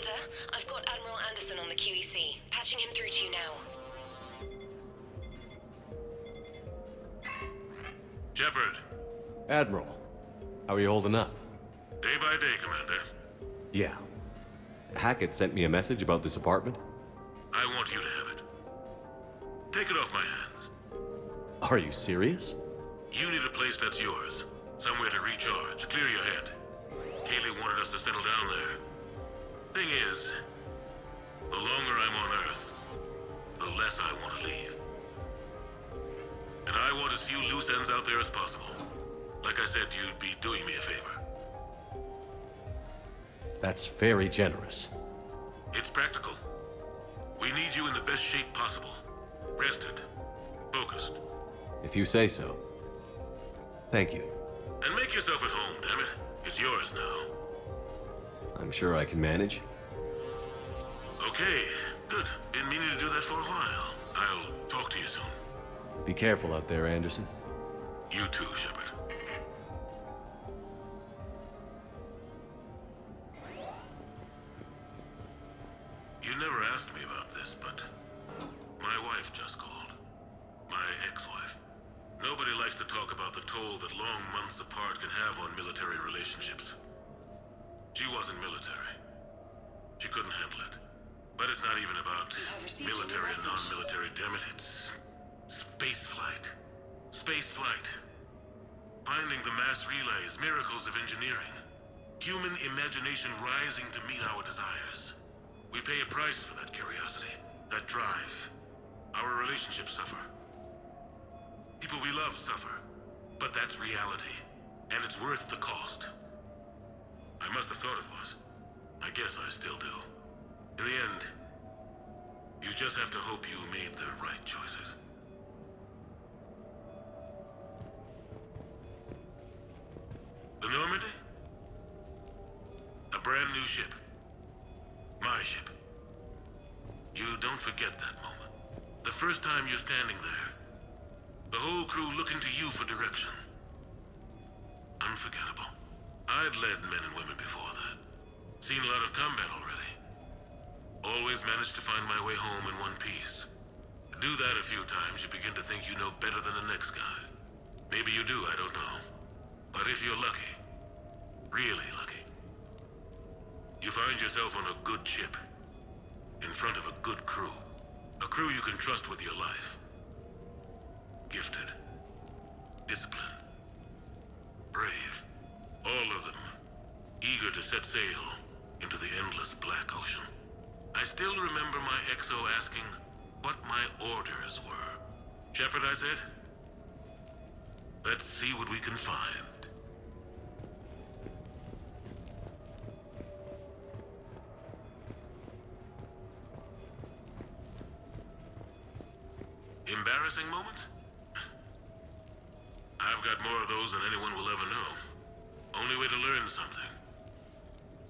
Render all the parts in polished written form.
Commander, I've got Admiral Anderson on the QEC. Patching him through to you now. Shepard. Admiral, how are you holding up? Day by day, Commander. Yeah. Hackett sent me a message about this apartment. I want you to have it. Take it off my hands. Are you serious? You need a place that's yours. Somewhere to recharge, clear your head. Kaylee wanted us to settle down there. Thing is, the longer I'm on Earth, the less I want to leave. And I want as few loose ends out there as possible. Like I said, you'd be doing me a favor. That's very generous. It's practical. We need you in the best shape possible. Rested. Focused. If you say so. Thank you. And make yourself at home, damn it. It's yours now. I'm sure I can manage. Okay, good. Been meaning to do that for a while. I'll talk to you soon. Be careful out there, Anderson. You too, Shepard. You never asked me about this, but my wife just called. My ex-wife. Nobody likes to talk about the toll that long months apart can have on military relationships. She wasn't military. She couldn't handle it. But it's not even about military and non-military, damn it. It's spaceflight. Spaceflight. Finding the mass relays, miracles of engineering. Human imagination rising to meet our desires. We pay a price for that curiosity, that drive. Our relationships suffer. People we love suffer. But that's reality. And it's worth the cost. I must have thought it was. I guess I still do. In the end, you just have to hope you made the right choices. The Normandy? A brand new ship. My ship. You don't forget that moment. The first time you're standing there. The whole crew looking to you for direction. Unforgettable. I'd led men and women before that. Seen a lot of combat already. Always managed to find my way home in one piece. Do that a few times, you begin to think you know better than the next guy. Maybe you do, I don't know. But if you're lucky, really lucky, you find yourself on a good ship, in front of a good crew. A crew you can trust with your life. Gifted. Disciplined. Brave. All of them. Eager to set sail into the endless black ocean. I still remember my XO asking what my orders were. Shepard, I said. Let's see what we can find. Embarrassing moments? I've got more of those than anyone will ever know. Only way to learn something.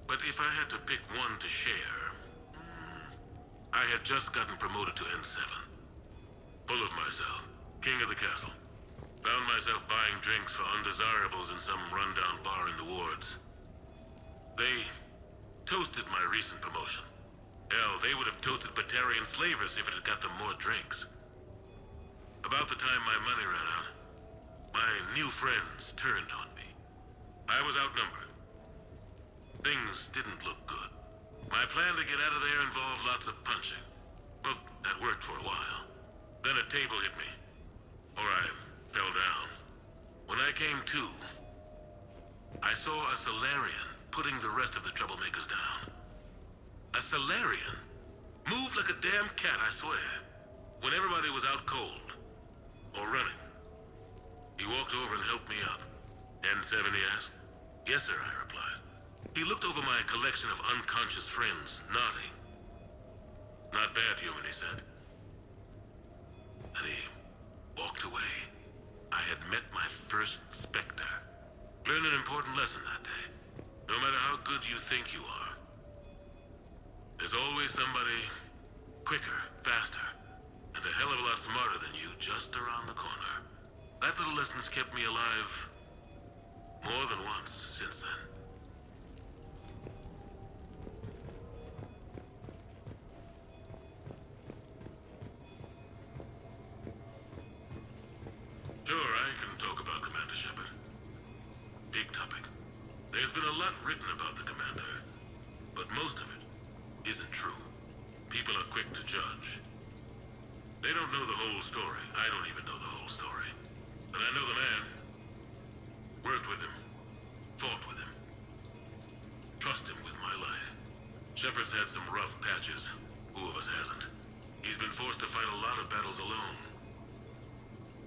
But if I had to pick one to share... I had just gotten promoted to N7. Full of myself. King of the castle. Found myself buying drinks for undesirables in some rundown bar in the wards. They toasted my recent promotion. Hell, they would have toasted Batarian slavers if it had got them more drinks. About the time my money ran out, my new friends turned on me. I was outnumbered. Things didn't look good. My plan to get out of there involved lots of punching. Well, that worked for a while. Then a table hit me. Or I fell down. When I came to, I saw a Solarian putting the rest of the troublemakers down. A Solarian? Moved like a damn cat, I swear. When everybody was out cold. Or running. He walked over and helped me up. N7, he asked. Yes, sir, I replied. He looked over my collection of unconscious friends, nodding. Not bad, human, he said. And he walked away. I had met my first Spectre. Learned an important lesson that day. No matter how good you think you are, there's always somebody quicker, faster, and a hell of a lot smarter than you just around the corner. That little lesson's kept me alive more than once since then. cells alone.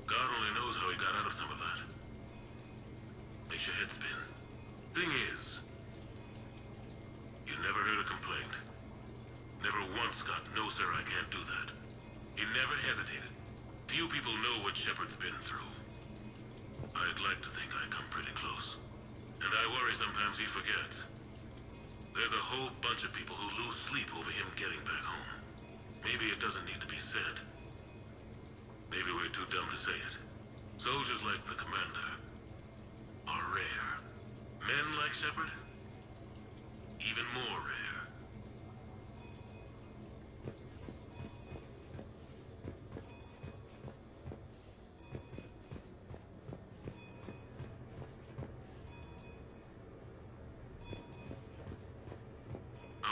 God only knows how he got out of some of that. Makes your head spin. Thing is, you never heard a complaint. Never once got, "No, sir, I can't do that." He never hesitated. Few people know what Shepard's been through. I'd like to think I come pretty close. And I worry sometimes he forgets. There's a whole bunch of people who lose sleep over him getting back home. Maybe it doesn't need to be said. Maybe we're too dumb to say it. Soldiers like the commander are rare. Men like Shepard, even more rare.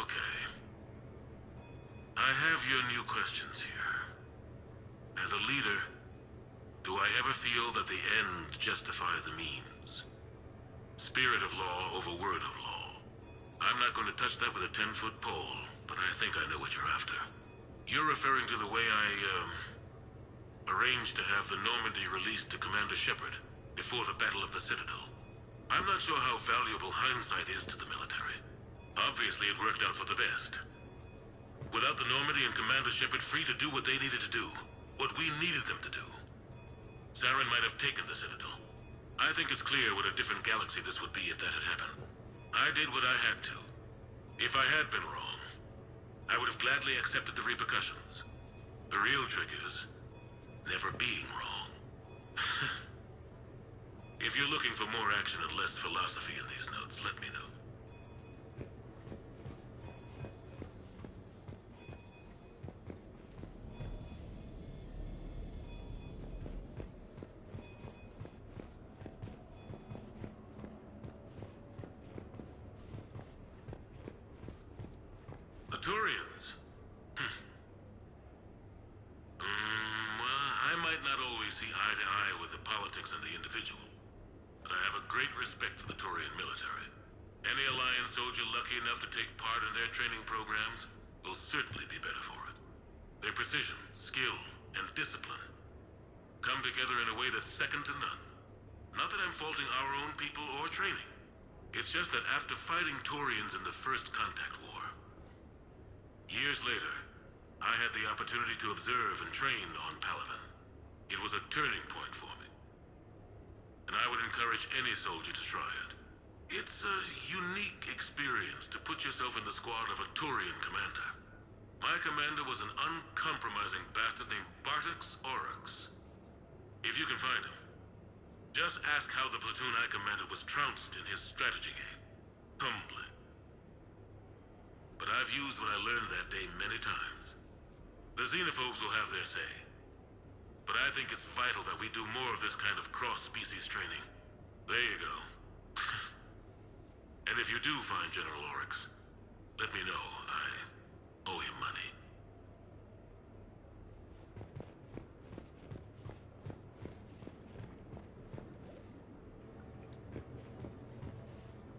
Okay. I have your new questions here. As a leader, do I ever feel that the end justify the means? Spirit of law over word of law. I'm not going to touch that with a 10-foot pole, but I think I know what you're after. You're referring to the way I, arranged to have the Normandy released to Commander Shepard before the Battle of the Citadel. I'm not sure how valuable hindsight is to the military. Obviously, it worked out for the best. Without the Normandy and Commander Shepard free to do what they needed to do, what we needed them to do, Saren might have taken the Citadel. I think it's clear what a different galaxy this would be if that had happened. I did what I had to. If I had been wrong, I would have gladly accepted the repercussions. The real trick is never being wrong. If you're looking for more action and less philosophy in these notes, let me know. Turians? Well, I might not always see eye to eye with the politics and the individual, but I have a great respect for the Turian military. Any Alliance soldier lucky enough to take part in their training programs will certainly be better for it. Their precision, skill, and discipline come together in a way that's second to none. Not that I'm faulting our own people or training. It's just that after fighting Turians in the First Contact War, years later, I had the opportunity to observe and train on Palaven. It was a turning point for me. And I would encourage any soldier to try it. It's a unique experience to put yourself in the squad of a Turian commander. My commander was an uncompromising bastard named Bartix Oryx. If you can find him, just ask how the platoon I commanded was trounced in his strategy game. Humbly. But I've used what I learned that day many times. The xenophobes will have their say. But I think it's vital that we do more of this kind of cross-species training. There you go. And if you do find General Oryx, let me know. I owe him money.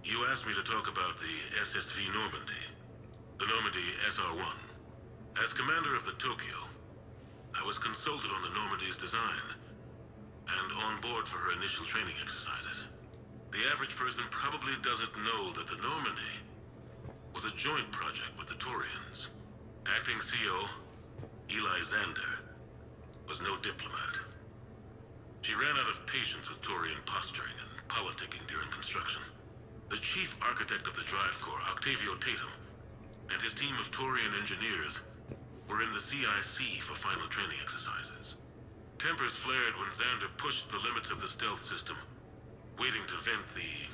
You asked me to talk about the SSV Normandy. The Normandy SR-1. As commander of the Tokyo, I was consulted on the Normandy's design and on board for her initial training exercises. The average person probably doesn't know that the Normandy was a joint project with the Turians. Acting CO, Eli Xander, was no diplomat. She ran out of patience with Turian posturing and politicking during construction. The chief architect of the Drive Corps, Octavio Tatum, and his team of Turian engineers were in the CIC for final training exercises. Tempers flared when Xander pushed the limits of the stealth system, waiting to vent the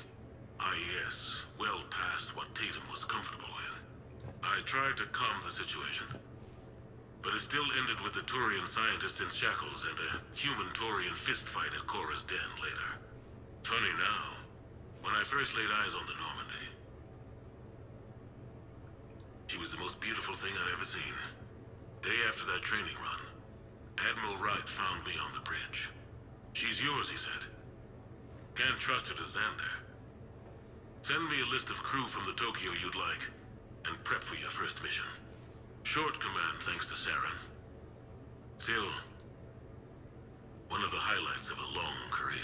IES well past what Tatum was comfortable with. I tried to calm the situation, but it still ended with the Turian scientist in shackles and a human Turian fistfight at Korra's den later. Funny now, when I first laid eyes on the Normandy, she was the most beautiful thing I'd ever seen. Day after that training run, Admiral Wright found me on the bridge. She's yours, he said. Can't trust her to Xander. Send me a list of crew from the Tokyo you'd like, and prep for your first mission. Short command thanks to Saren. Still, highlights of a long career.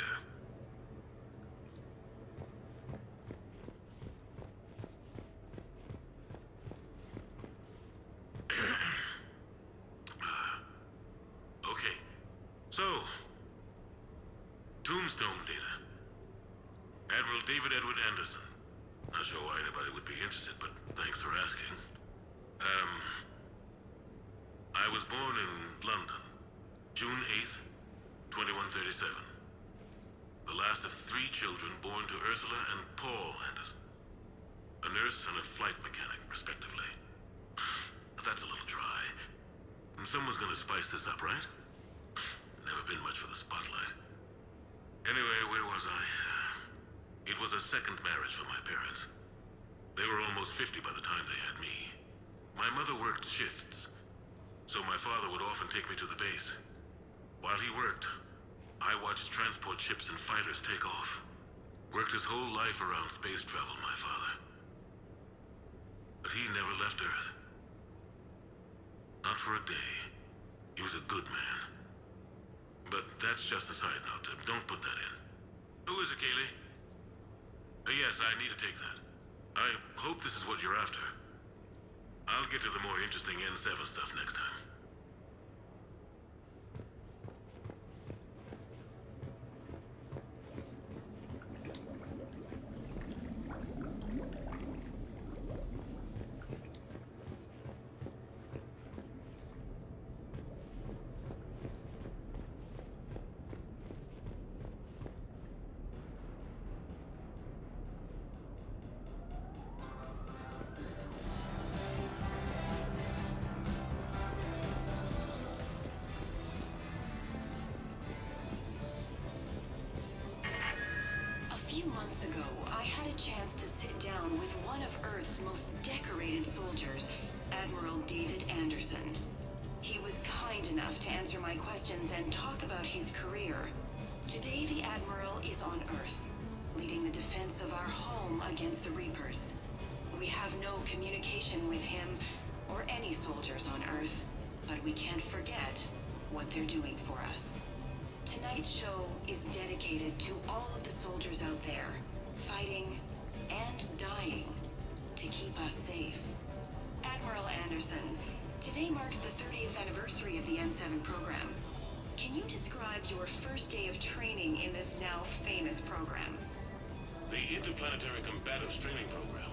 Okay, so, Tombstone data. Admiral David Edward Anderson. Not sure why anybody would be interested, but thanks for asking. I was born in London, June 8th, 2137. The last of 3 children born to Ursula and Paul Anderson. A nurse and a flight mechanic, respectively. But that's a little dry. Someone's gonna spice this up, right? Never been much for the spotlight. Anyway, where was I? It was a second marriage for my parents. They were almost 50 by the time they had me. My mother worked shifts, so my father would often take me to the base. While he worked, I watched transport ships and fighters take off. Worked his whole life around space travel, my father. But he never left Earth. Not for a day. He was a good man. But that's just a side note. Don't put that in. Who is it, Kaylee? Yes, I need to take that. I hope this is what you're after. I'll get to the more interesting N7 stuff next time. A few months ago, I had a chance to sit down with one of Earth's most decorated soldiers, Admiral David Anderson. He was kind enough to answer my questions and talk about his career. Today, the Admiral is on Earth, leading the defense of our home against the Reapers. We have no communication with him or any soldiers on Earth, but we can't forget what they're doing for us. Tonight's show is dedicated to all of the soldiers out there, fighting and dying to keep us safe. Admiral Anderson, today marks the 30th anniversary of the N7 program. Can you describe your first day of training in this now famous program? The Interplanetary Combatives Training Program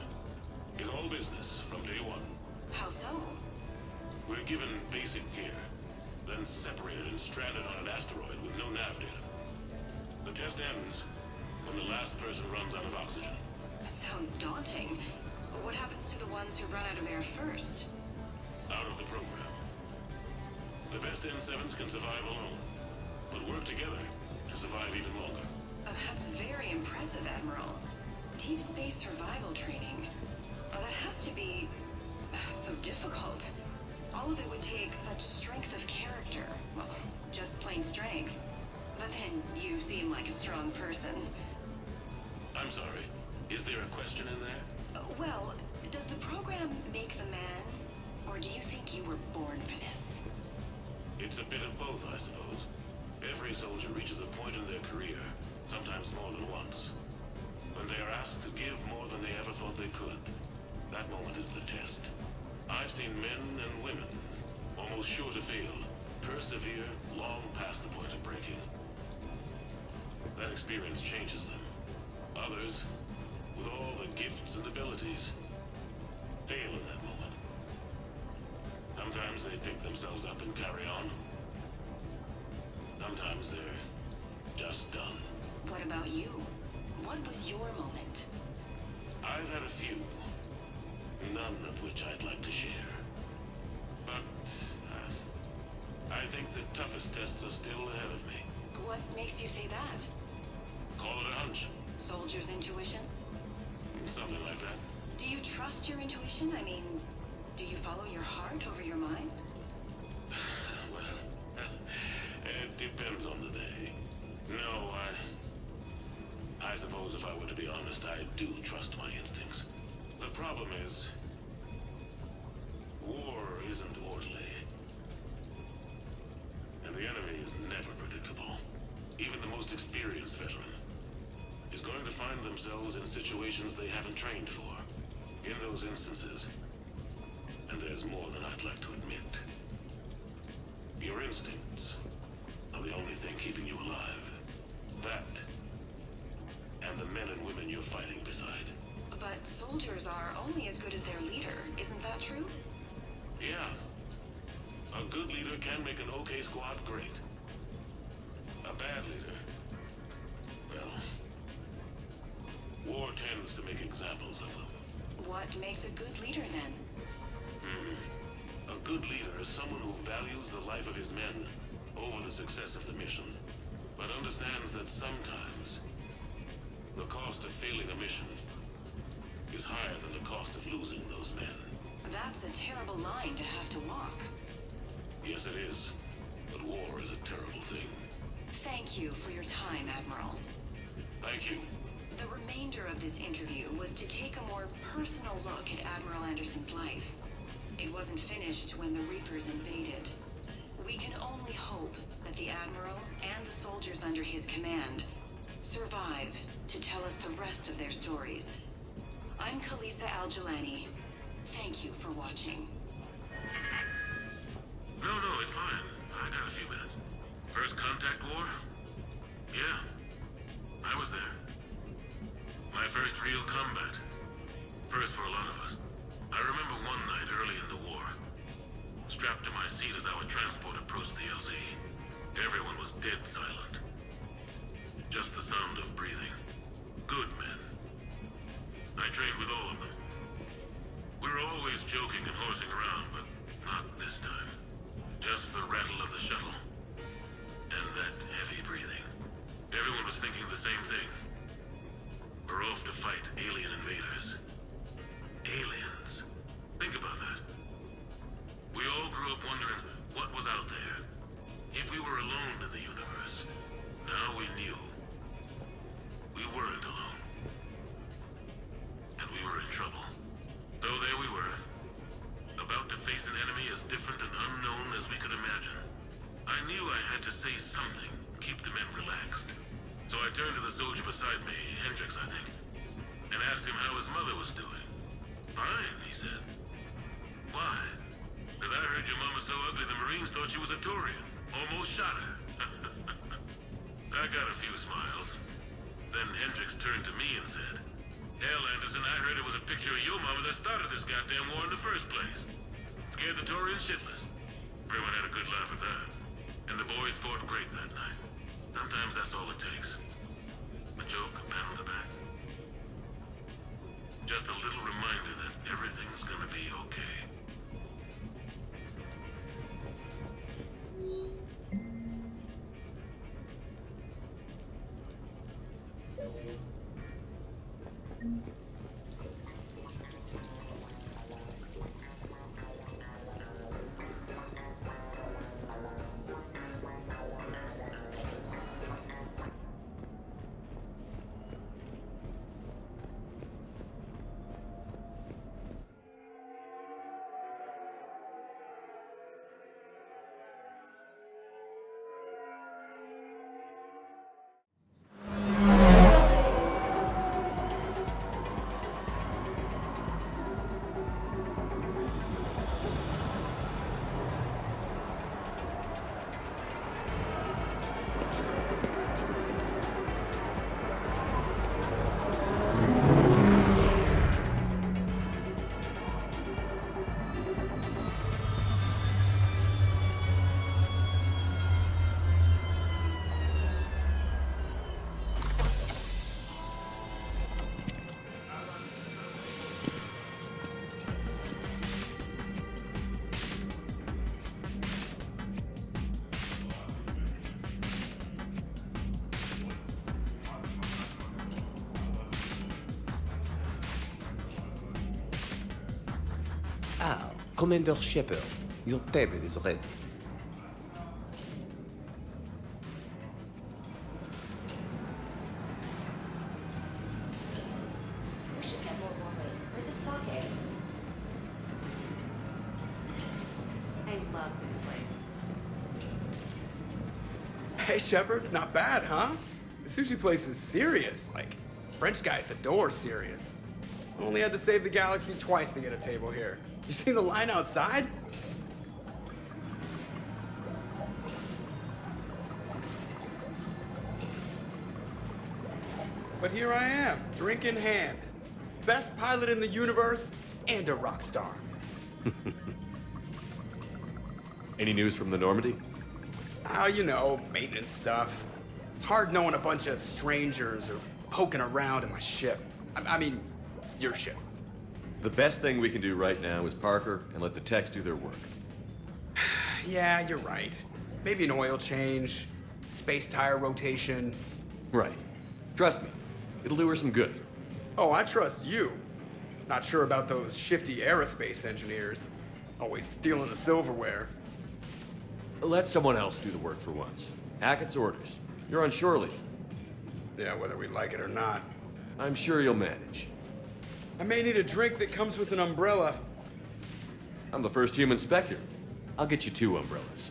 is all business from day one. How so? We're given basic gear, then separated and stranded on an asteroid with no nav data. The test ends when the last person runs out of oxygen. Sounds daunting. What happens to the ones who run out of air first? Out of the program. The best N7s can survive alone, but work together to survive even longer. That's very impressive, Admiral. Deep space survival training. That has to be so difficult. All of it would take such strength of character. Well, just plain strength. But then you seem like a strong person. I'm sorry. Is there a question in there? Well, does the program make the man? Or do you think you were born for this? It's a bit of both, I suppose. Every soldier reaches a point in their career, sometimes more than once, when they are asked to give more than they ever thought they could. That moment is the test. I've seen men and women, almost sure to fail, persevere long past the point of breaking. That experience changes them. Others, with all the gifts and abilities, fail in that moment. Sometimes they pick themselves up and carry on. Sometimes they're just done. What about you? What was your moment? I've had a few, none of which I'd like to share. But I think the toughest tests are still ahead of me. What makes you say that? Call it a hunch. Soldier's intuition? Something like that. Do you trust your intuition? I mean, do you follow your heart over your mind? Well, it depends on the day. No, I suppose if I were to be honest, I do trust my instincts. The problem is, war isn't orderly. And the enemy is never predictable. experienced veteran is going to find themselves in situations they haven't trained for. In those instances, and there's more than I'd like to admit, your instincts are the only thing keeping you alive. That, and the men and women you're fighting beside. But soldiers are only as good as their leader, isn't that true? Yeah. A good leader can make an okay squad great. A bad leader, well, war tends to make examples of them. What makes a good leader then? A good leader is someone who values the life of his men over the success of the mission, but understands that sometimes the cost of failing a mission is higher than the cost of losing those men. That's a terrible line to have to walk. Yes, it is. But war is a terrible thing. Thank you for your time, Admiral. Thank you. The remainder of this interview was to take a more personal look at Admiral Anderson's life. It wasn't finished when the Reapers invaded. We can only hope that the Admiral and the soldiers under his command survive to tell us the rest of their stories. I'm Khaleesa Al-Jilani. Thank you for watching. No, it's fine. I got a few minutes. First contact war? Yeah. I was there. My first real combat. First for a lot of us. I remember one night early in the war. Strapped to my seat as our transport approached the LZ. Everyone was dead silent. Just the sound of breathing. Good men. I trained with all of them. We were always joking and horsing around, but not this time. Just the rattle of the shuttle. And that heavy breathing. Everyone was thinking the same thing. We're off to fight alien invaders. Aliens. Think about that. We all grew up wondering what was out there. If we were alone in the universe. Now we knew. We weren't alone. And we were in trouble. So there we were. About to face an enemy as different and unknown as we could imagine. I knew I had to say something, keep the men relaxed. So I turned to the soldier beside me, Hendricks, I think, and asked him how his mother was doing. Fine, he said. Why? Because I heard your mom was so ugly the Marines thought she was a Turian. Almost shot her. I got a few smiles. Then Hendricks turned to me and said, "Hell, Anderson, I heard it was a picture of your mama that started this goddamn war in the first place. Scared the Turians shitless." Everyone had a good laugh at that. And the boys fought great that night. Sometimes that's all it takes. A joke, a pat on the back. Just a little reminder that everything's gonna be okay. Ah, Commander Shepard, your table is ready. We should get more wine. Or is it sake? I love this place. Hey, Shepard, not bad, huh? The sushi place is serious. Like, French guy at the door serious. Only had to save the galaxy twice to get a table here. You seen the line outside? But here I am, drink in hand. Best pilot in the universe and a rock star. Any news from the Normandy? Oh, you know, maintenance stuff. It's hard knowing a bunch of strangers or poking around in my ship. I mean, your ship. The best thing we can do right now is Parker and let the techs do their work. Yeah, you're right. Maybe an oil change, space tire rotation. Right. Trust me, it'll do her some good. Oh, I trust you. Not sure about those shifty aerospace engineers. Always stealing the silverware. Let someone else do the work for once. Hackett's orders. You're on shore leave. Yeah, whether we like it or not. I'm sure you'll manage. I may need a drink that comes with an umbrella. I'm the first human Spectre. I'll get you 2 umbrellas.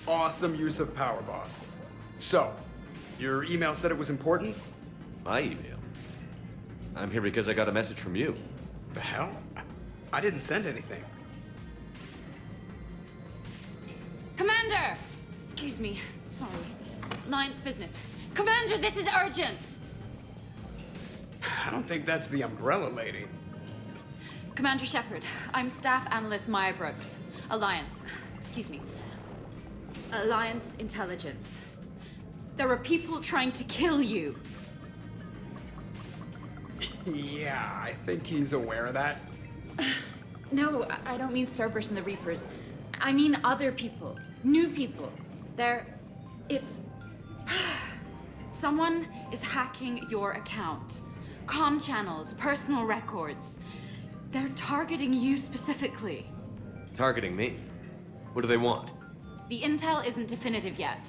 Awesome use of power, boss. So, your email said it was important? My email? I'm here because I got a message from you. The hell? I didn't send anything. Commander! Excuse me. Sorry. Alliance business. Commander, this is urgent! I don't think that's the umbrella lady. Commander Shepard, I'm Staff Analyst Maya Brooks. Alliance. Excuse me. Alliance Intelligence. There are people trying to kill you. Yeah, I think he's aware of that. No, I don't mean Cerberus and the Reapers. I mean other people. New people. It's... Someone is hacking your account. Comm channels, personal records. They're targeting you specifically. Targeting me? What do they want? The intel isn't definitive yet.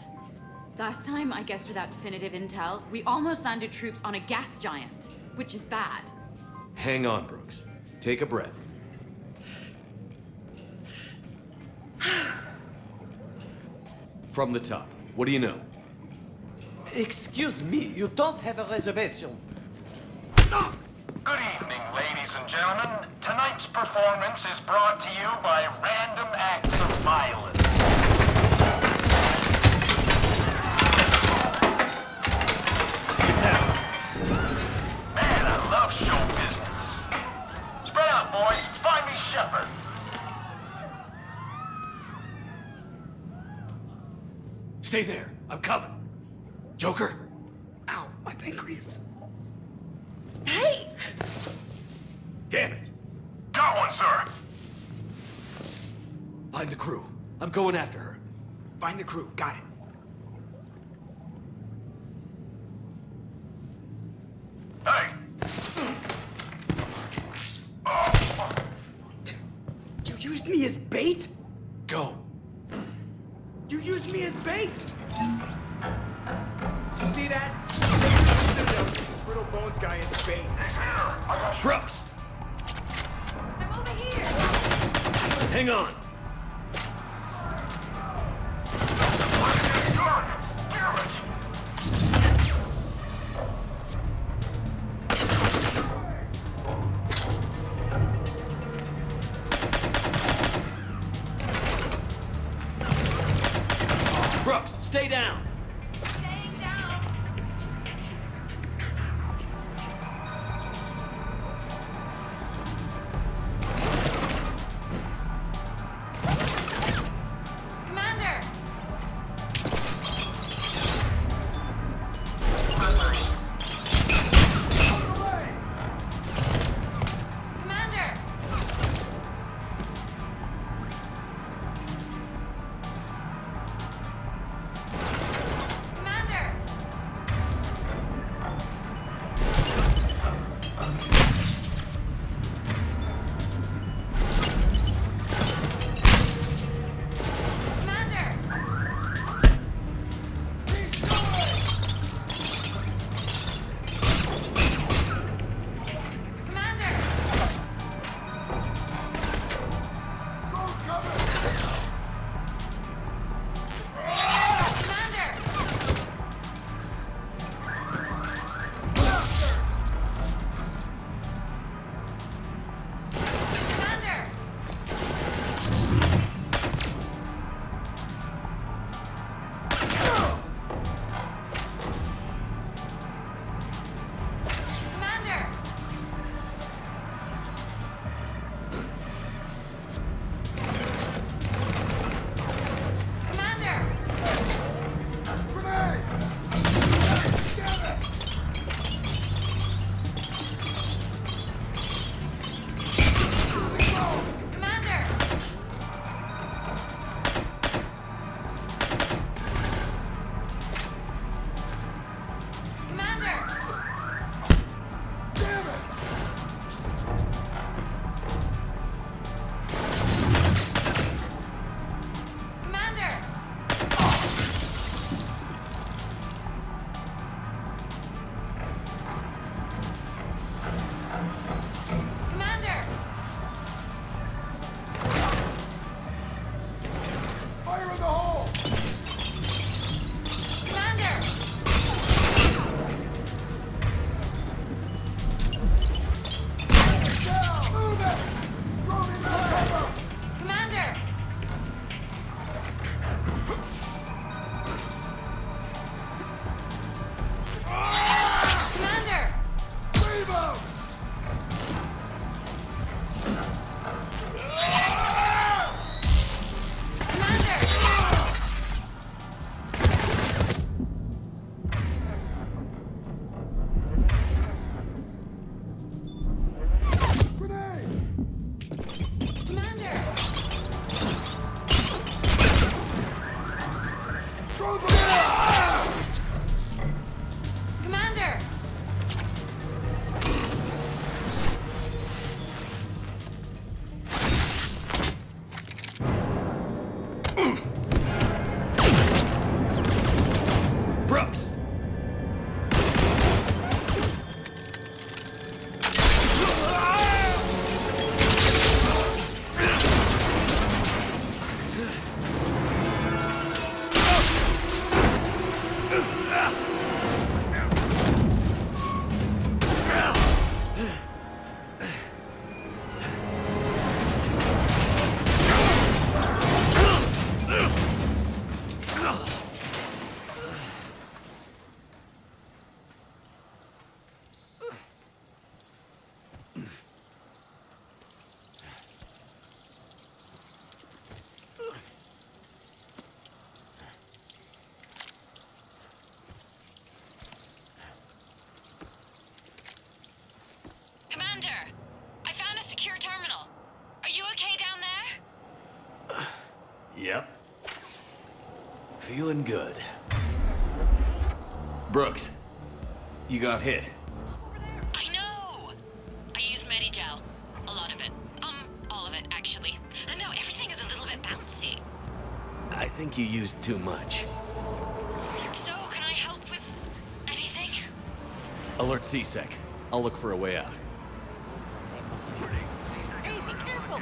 Last time, I guess without definitive intel, we almost landed troops on a gas giant, which is bad. Hang on, Brooks. Take a breath. From the top, what do you know? Excuse me, you don't have a reservation. Good evening, ladies and gentlemen. Tonight's performance is brought to you by Random Acts of Violence. Man, I love show business. Spread out, boys. Find me Shepard. Stay there. I'm coming. Joker? Ow, my pancreas. Hey! Damn it. Got one, sir. Find the crew. I'm going after her. Find the crew, got it. Hey. You used me as bait? Go. You used me as bait? Did you see that? Brittle Bones guy is bait. He's here. I got you. Brooks! I'm over here! Hang on. Damn it. Brooks, stay down. Staying down! Feeling good. Brooks, you got hit. I know! I used Medigel. A lot of it. All of it, actually. And now everything is a little bit bouncy. I think you used too much. So, can I help with anything? Alert C-Sec. I'll look for a way out. Hey, be careful!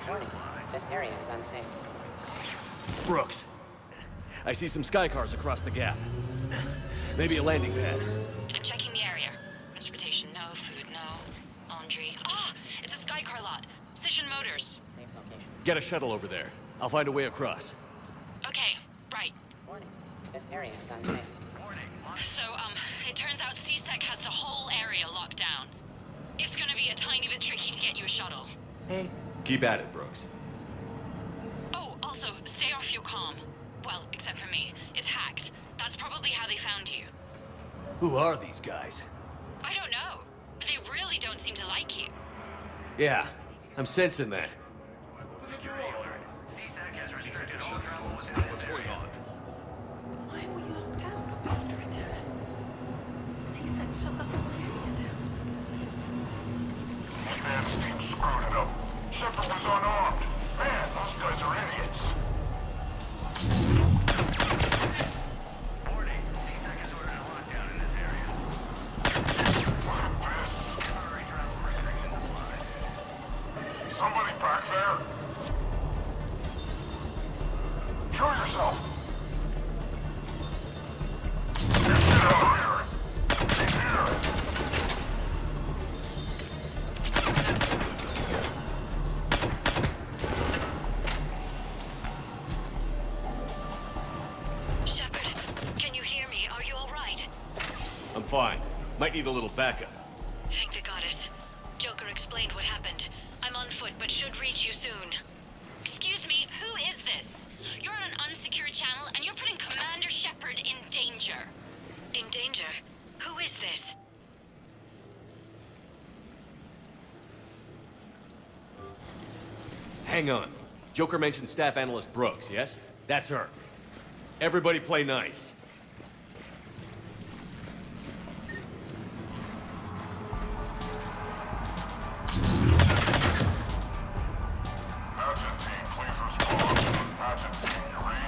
Warning. This area is unsafe. Brooks, I see some sky cars across the gap. Maybe a landing pad. I'm checking the area. Transportation, no. Food, no. Laundry. Ah! It's a sky car lot. Cision Motors. Safe location. Get a shuttle over there. I'll find a way across. Okay, right. Warning. This area is unsafe. So, it turns out C-Sec has the whole area locked down. It's gonna be a tiny bit tricky to get you a shuttle. Hey. Keep at it, Brooks. Oh, also, stay off your comm. Well, except for me. It's hacked. That's probably how they found you. Who are these guys? I don't know, but they really don't seem to like you. Yeah, I'm sensing that. What's going on? Why are we locked down? After return. C-Sec shut the whole area down. This man's team screwed it up. Shepard was unarmed. Man, those guys are idiots. Somebody back there? Show yourself. Get out of here. Keep here. Shepard, can you hear me? Are you all right? I'm fine. Might need a little backup. Thank the goddess. Joker explained what happened. I'm on foot, but should reach you soon. Excuse me, who is this? You're on an unsecured channel, and you're putting Commander Shepard in danger. In danger? Who is this? Hang on. Joker mentioned Staff Analyst Brooks, yes? That's her. Everybody play nice. Agent team, please respond. Agent team, you read?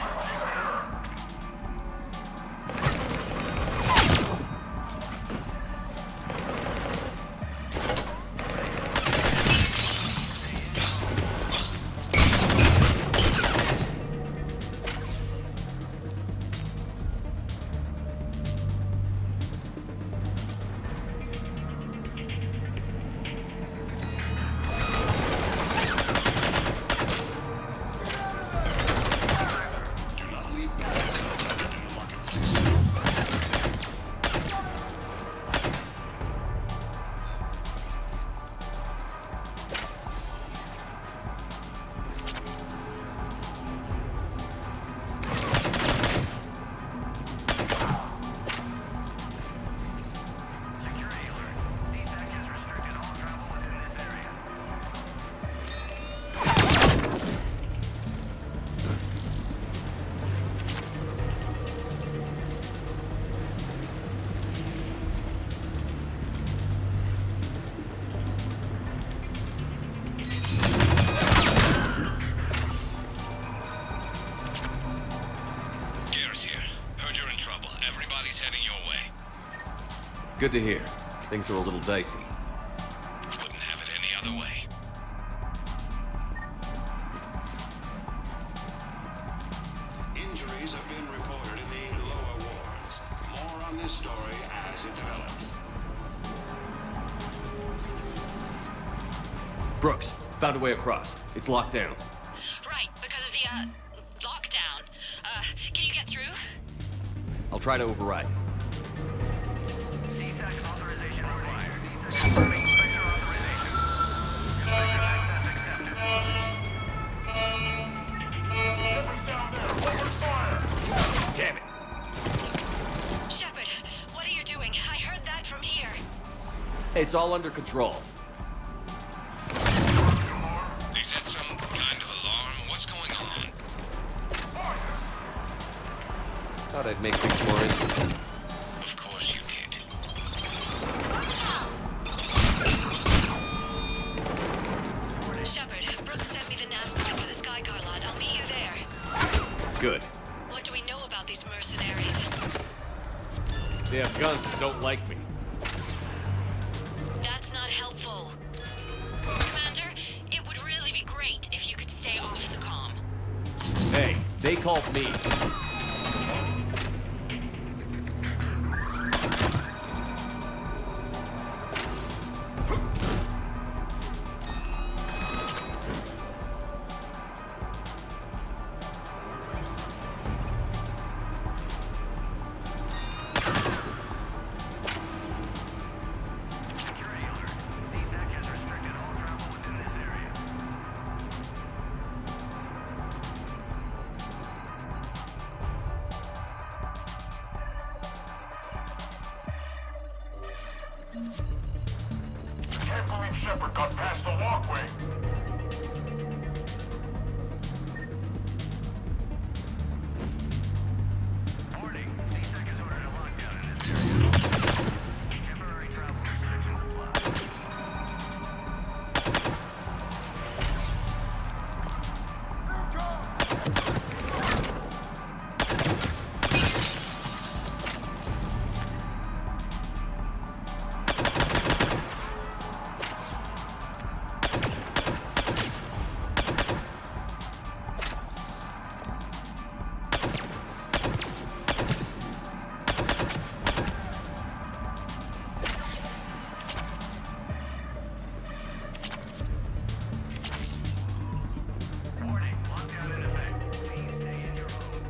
Here. Good to hear. Things are a little dicey. Wouldn't have it any other way. Injuries have been reported in the lower wards. More on this story as it develops. Brooks, found a way across. It's locked down. Right, because of the, lockdown. Can you get through? I'll try to override. Authorization required. Confirming sector authorization. Sector access accepted. Shepard's down there. Open fire. Damn it! Shepard, what are you doing? I heard that from here. It's all under control. Thought I'd make things more interesting. Of course you did. Shepard, Brooks sent me the nav map for the Skycar lot. I'll meet you there. Good. What do we know about these mercenaries? They have guns that don't like me. That's not helpful. Commander, it would really be great if you could stay off the comm. Hey, they called me. Can't believe Shepard got past the walkway. Warning, C-Sec has ordered a lockdown in this area. Temporary travel restrictions apply. Warning, lockdown in effect. Please stay in your homes.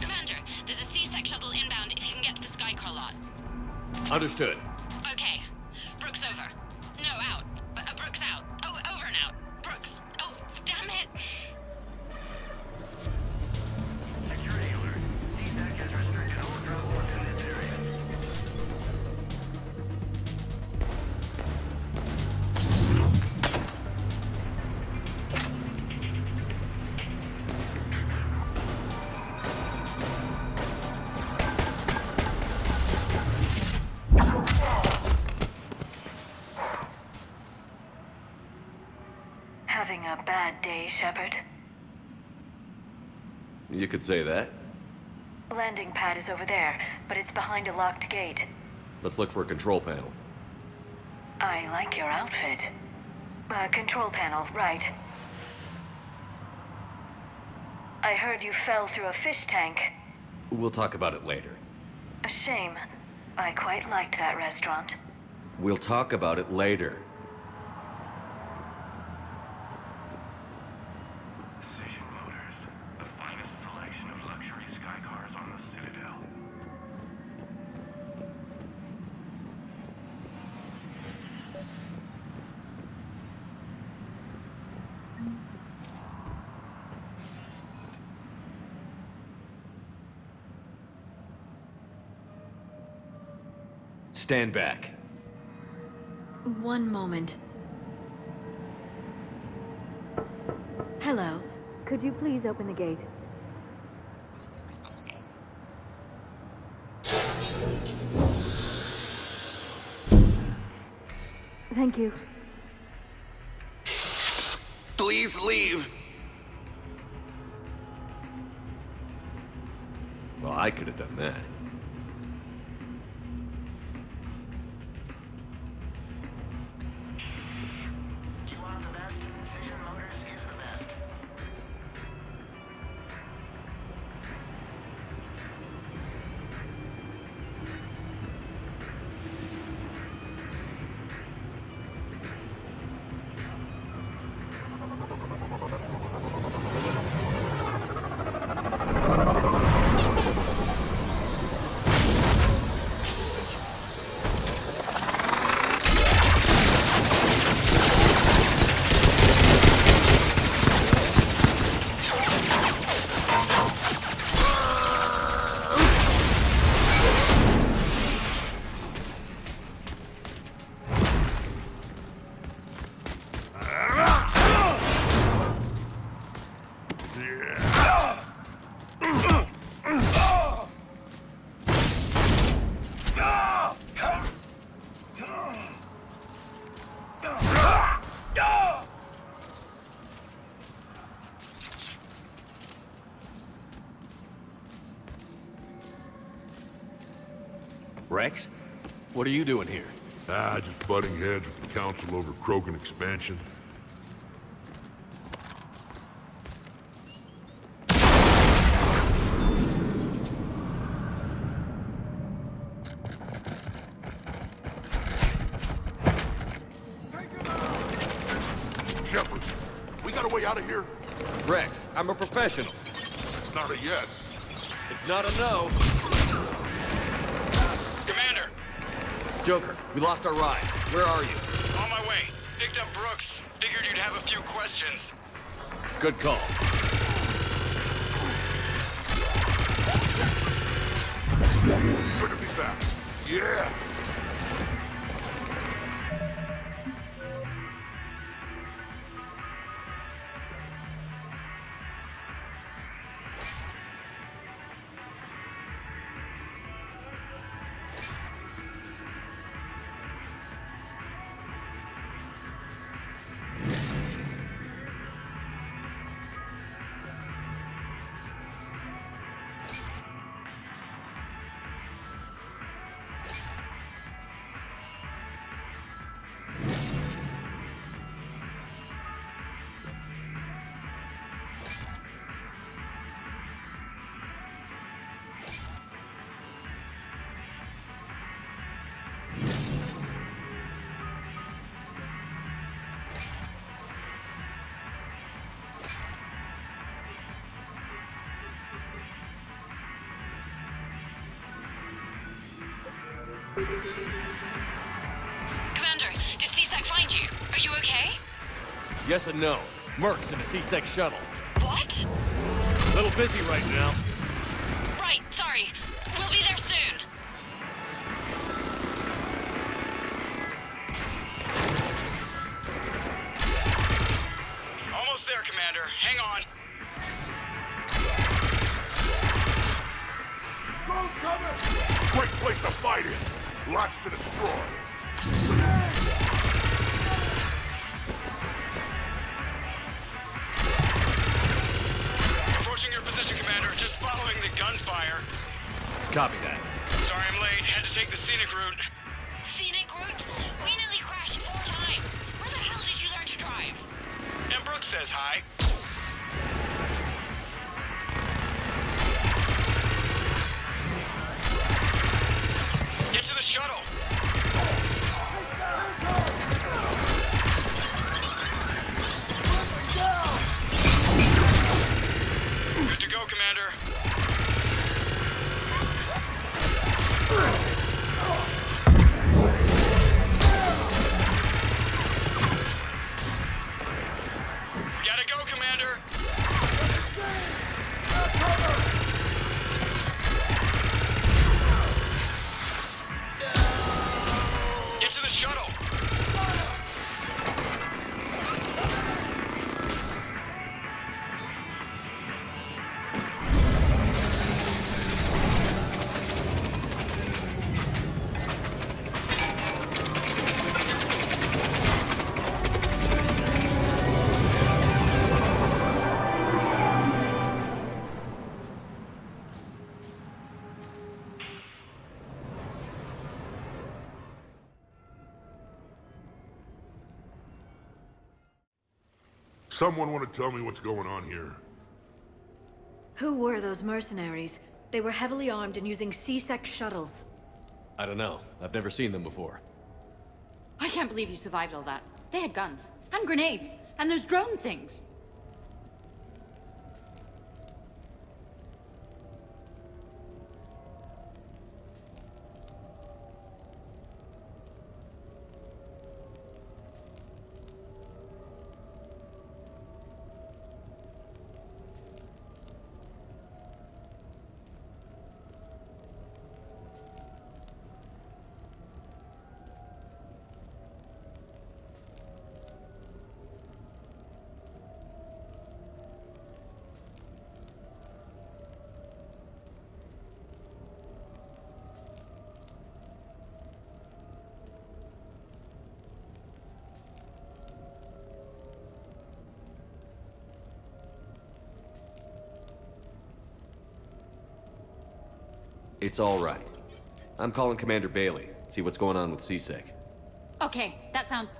Commander, there's a C-Sec shuttle inbound if you can get to the Skycar lot. Understood. Okay. Brooks over. No, out. Brooks out. Oh, over and out. Brooks. Oh, damn it. Security alert. C-Sec has restricted all travel within this area. Having a bad day, Shepard? You could say that. Landing pad is over there, but it's behind a locked gate. Let's look for a control panel. I like your outfit. Control panel, right. I heard you fell through a fish tank. We'll talk about it later. A shame. I quite liked that restaurant. We'll talk about it later. Precision Motors, the finest selection of luxury Skycars on the Citadel. Stand back. One moment. Hello. Could you please open the gate? Thank you. Please leave. Well, I could have done that. You want the best? Precision Motors is the best. Rex? What are you doing here? Just butting heads with the council over Krogan expansion. Shepard, we got a way out of here? Rex, I'm a professional. It's not a yes. It's not a no. Commander! Joker, we lost our ride. Where are you? On my way. Picked up Brooks. Figured you'd have a few questions. Good call. Good to be back. Yeah! Commander, did CSEC find you? Are you okay? Yes and no. Merc's in a C-Sec shuttle. What? Little busy right now. Right, sorry. We'll be there soon. Almost there, Commander. Hang on. Ghost coming! Great place to fight in. Lots to destroy. Approaching your position, Commander. Just following the gunfire. Copy that. Sorry I'm late. Had to take the scenic route. Scenic route? We nearly crashed 4 times. Where the hell did you learn to drive? And Brooks says hi. Get to the shuttle. Good to go, Commander. Gotta go, Commander. Get to the shuttle. Someone want to tell me what's going on here? Who were those mercenaries? They were heavily armed and using C-Sec shuttles. I don't know. I've never seen them before. I can't believe you survived all that. They had guns. And grenades. And those drone things. It's all right. I'm calling Commander Bailey. See what's going on with CSEC. Okay, that sounds...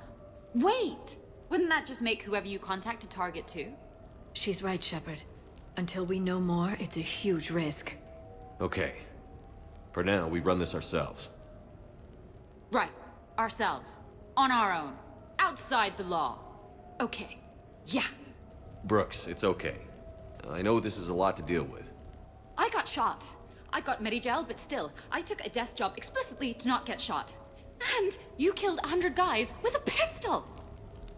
Wait! Wouldn't that just make whoever you contact a target too? She's right, Shepard. Until we know more, it's a huge risk. Okay. For now, we run this ourselves. Right. Ourselves. On our own. Outside the law. Okay. Yeah. Brooks, it's okay. I know this is a lot to deal with. I got shot. I got Medigel, but still, I took a desk job explicitly to not get shot. And you killed 100 guys with a pistol!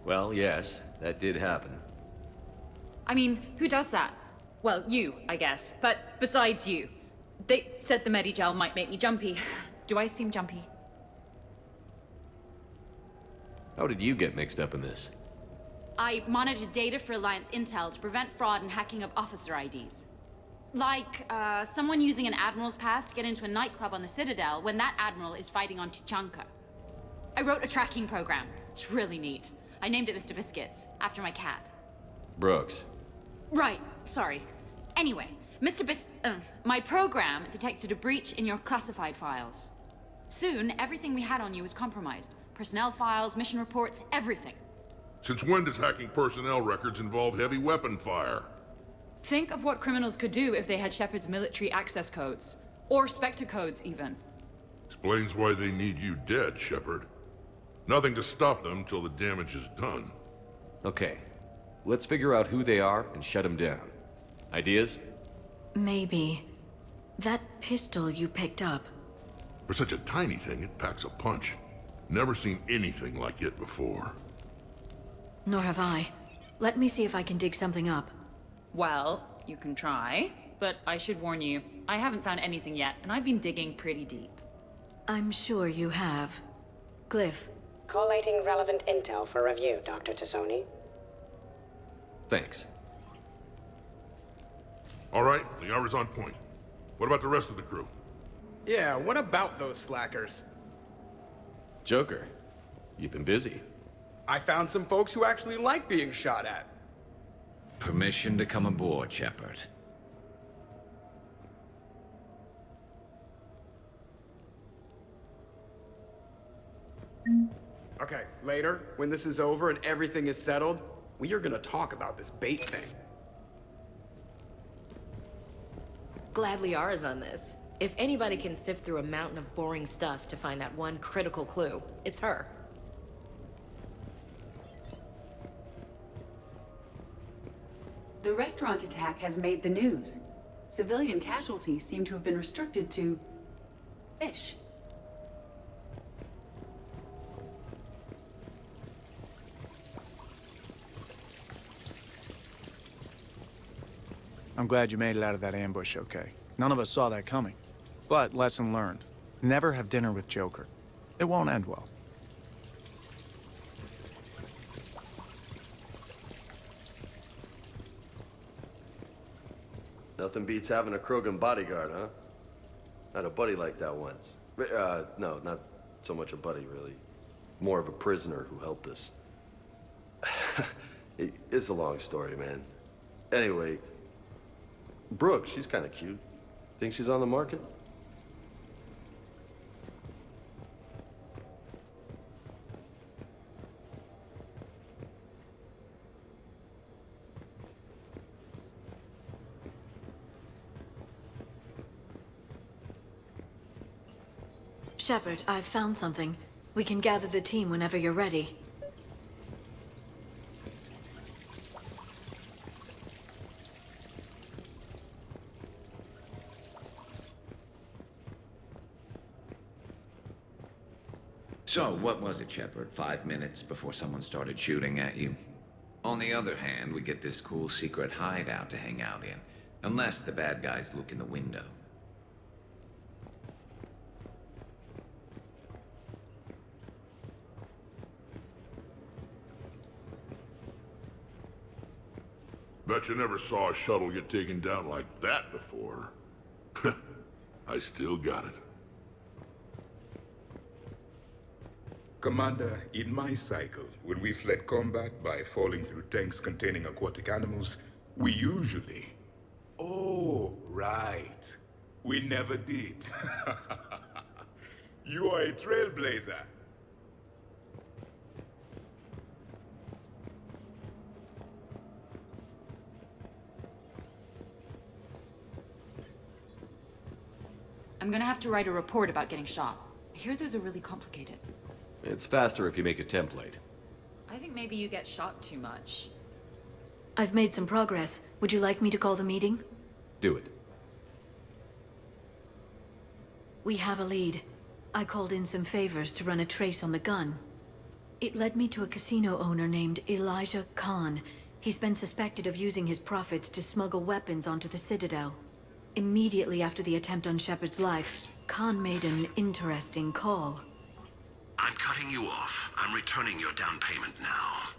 Well, yes, that did happen. I mean, who does that? Well, you, I guess. But besides you. They said the Medigel might make me jumpy. Do I seem jumpy? How did you get mixed up in this? I monitored data for Alliance intel to prevent fraud and hacking of officer IDs. Like, someone using an Admiral's pass to get into a nightclub on the Citadel when that Admiral is fighting on Tuchanka. I wrote a tracking program. It's really neat. I named it Mr. Biscuits, after my cat. Brooks. Right, sorry. Anyway, my program detected a breach in your classified files. Soon, everything we had on you was compromised. Personnel files, mission reports, everything. Since when does hacking personnel records involve heavy weapon fire? Think of what criminals could do if they had Shepard's military access codes. Or Spectre codes, even. Explains why they need you dead, Shepard. Nothing to stop them till the damage is done. Okay. Let's figure out who they are and shut them down. Ideas? Maybe. That pistol you picked up. For such a tiny thing, it packs a punch. Never seen anything like it before. Nor have I. Let me see if I can dig something up. Well, you can try, but I should warn you, I haven't found anything yet, and I've been digging pretty deep. I'm sure you have. Glyph. Collating relevant intel for review, Dr. Tassoni. Thanks. All right, the hour's on point. What about the rest of the crew? Yeah, what about those slackers? Joker, you've been busy. I found some folks who actually like being shot at. Permission to come aboard, Shepard. Okay, later, when this is over and everything is settled, we are gonna talk about this bait thing. Glad Liara's on this. If anybody can sift through a mountain of boring stuff to find that one critical clue, it's her. The restaurant attack has made the news. Civilian casualties seem to have been restricted to... fish. I'm glad you made it out of that ambush okay. None of us saw that coming. But lesson learned. Never have dinner with Joker. It won't end well. Nothing beats having a Krogan bodyguard, huh? I had a buddy like that once. No, not so much a buddy, really. More of a prisoner who helped us. It's a long story, man. Anyway, Brooke, she's kind of cute. Think she's on the market? Shepard, I've found something. We can gather the team whenever you're ready. So, what was it, Shepard? 5 minutes before someone started shooting at you? On the other hand, we get this cool secret hideout to hang out in. Unless the bad guys look in the window. Bet you never saw a shuttle get taken down like that before. I still got it. Commander, in my cycle, when we fled combat by falling through tanks containing aquatic animals, we usually... Oh, right. We never did. You are a trailblazer. I'm gonna have to write a report about getting shot. I hear those are really complicated. It's faster if you make a template. I think maybe you get shot too much. I've made some progress. Would you like me to call the meeting? Do it. We have a lead. I called in some favors to run a trace on the gun. It led me to a casino owner named Elijah Khan. He's been suspected of using his profits to smuggle weapons onto the Citadel. Immediately after the attempt on Shepard's life, Khan made an interesting call. I'm cutting you off. I'm returning your down payment now.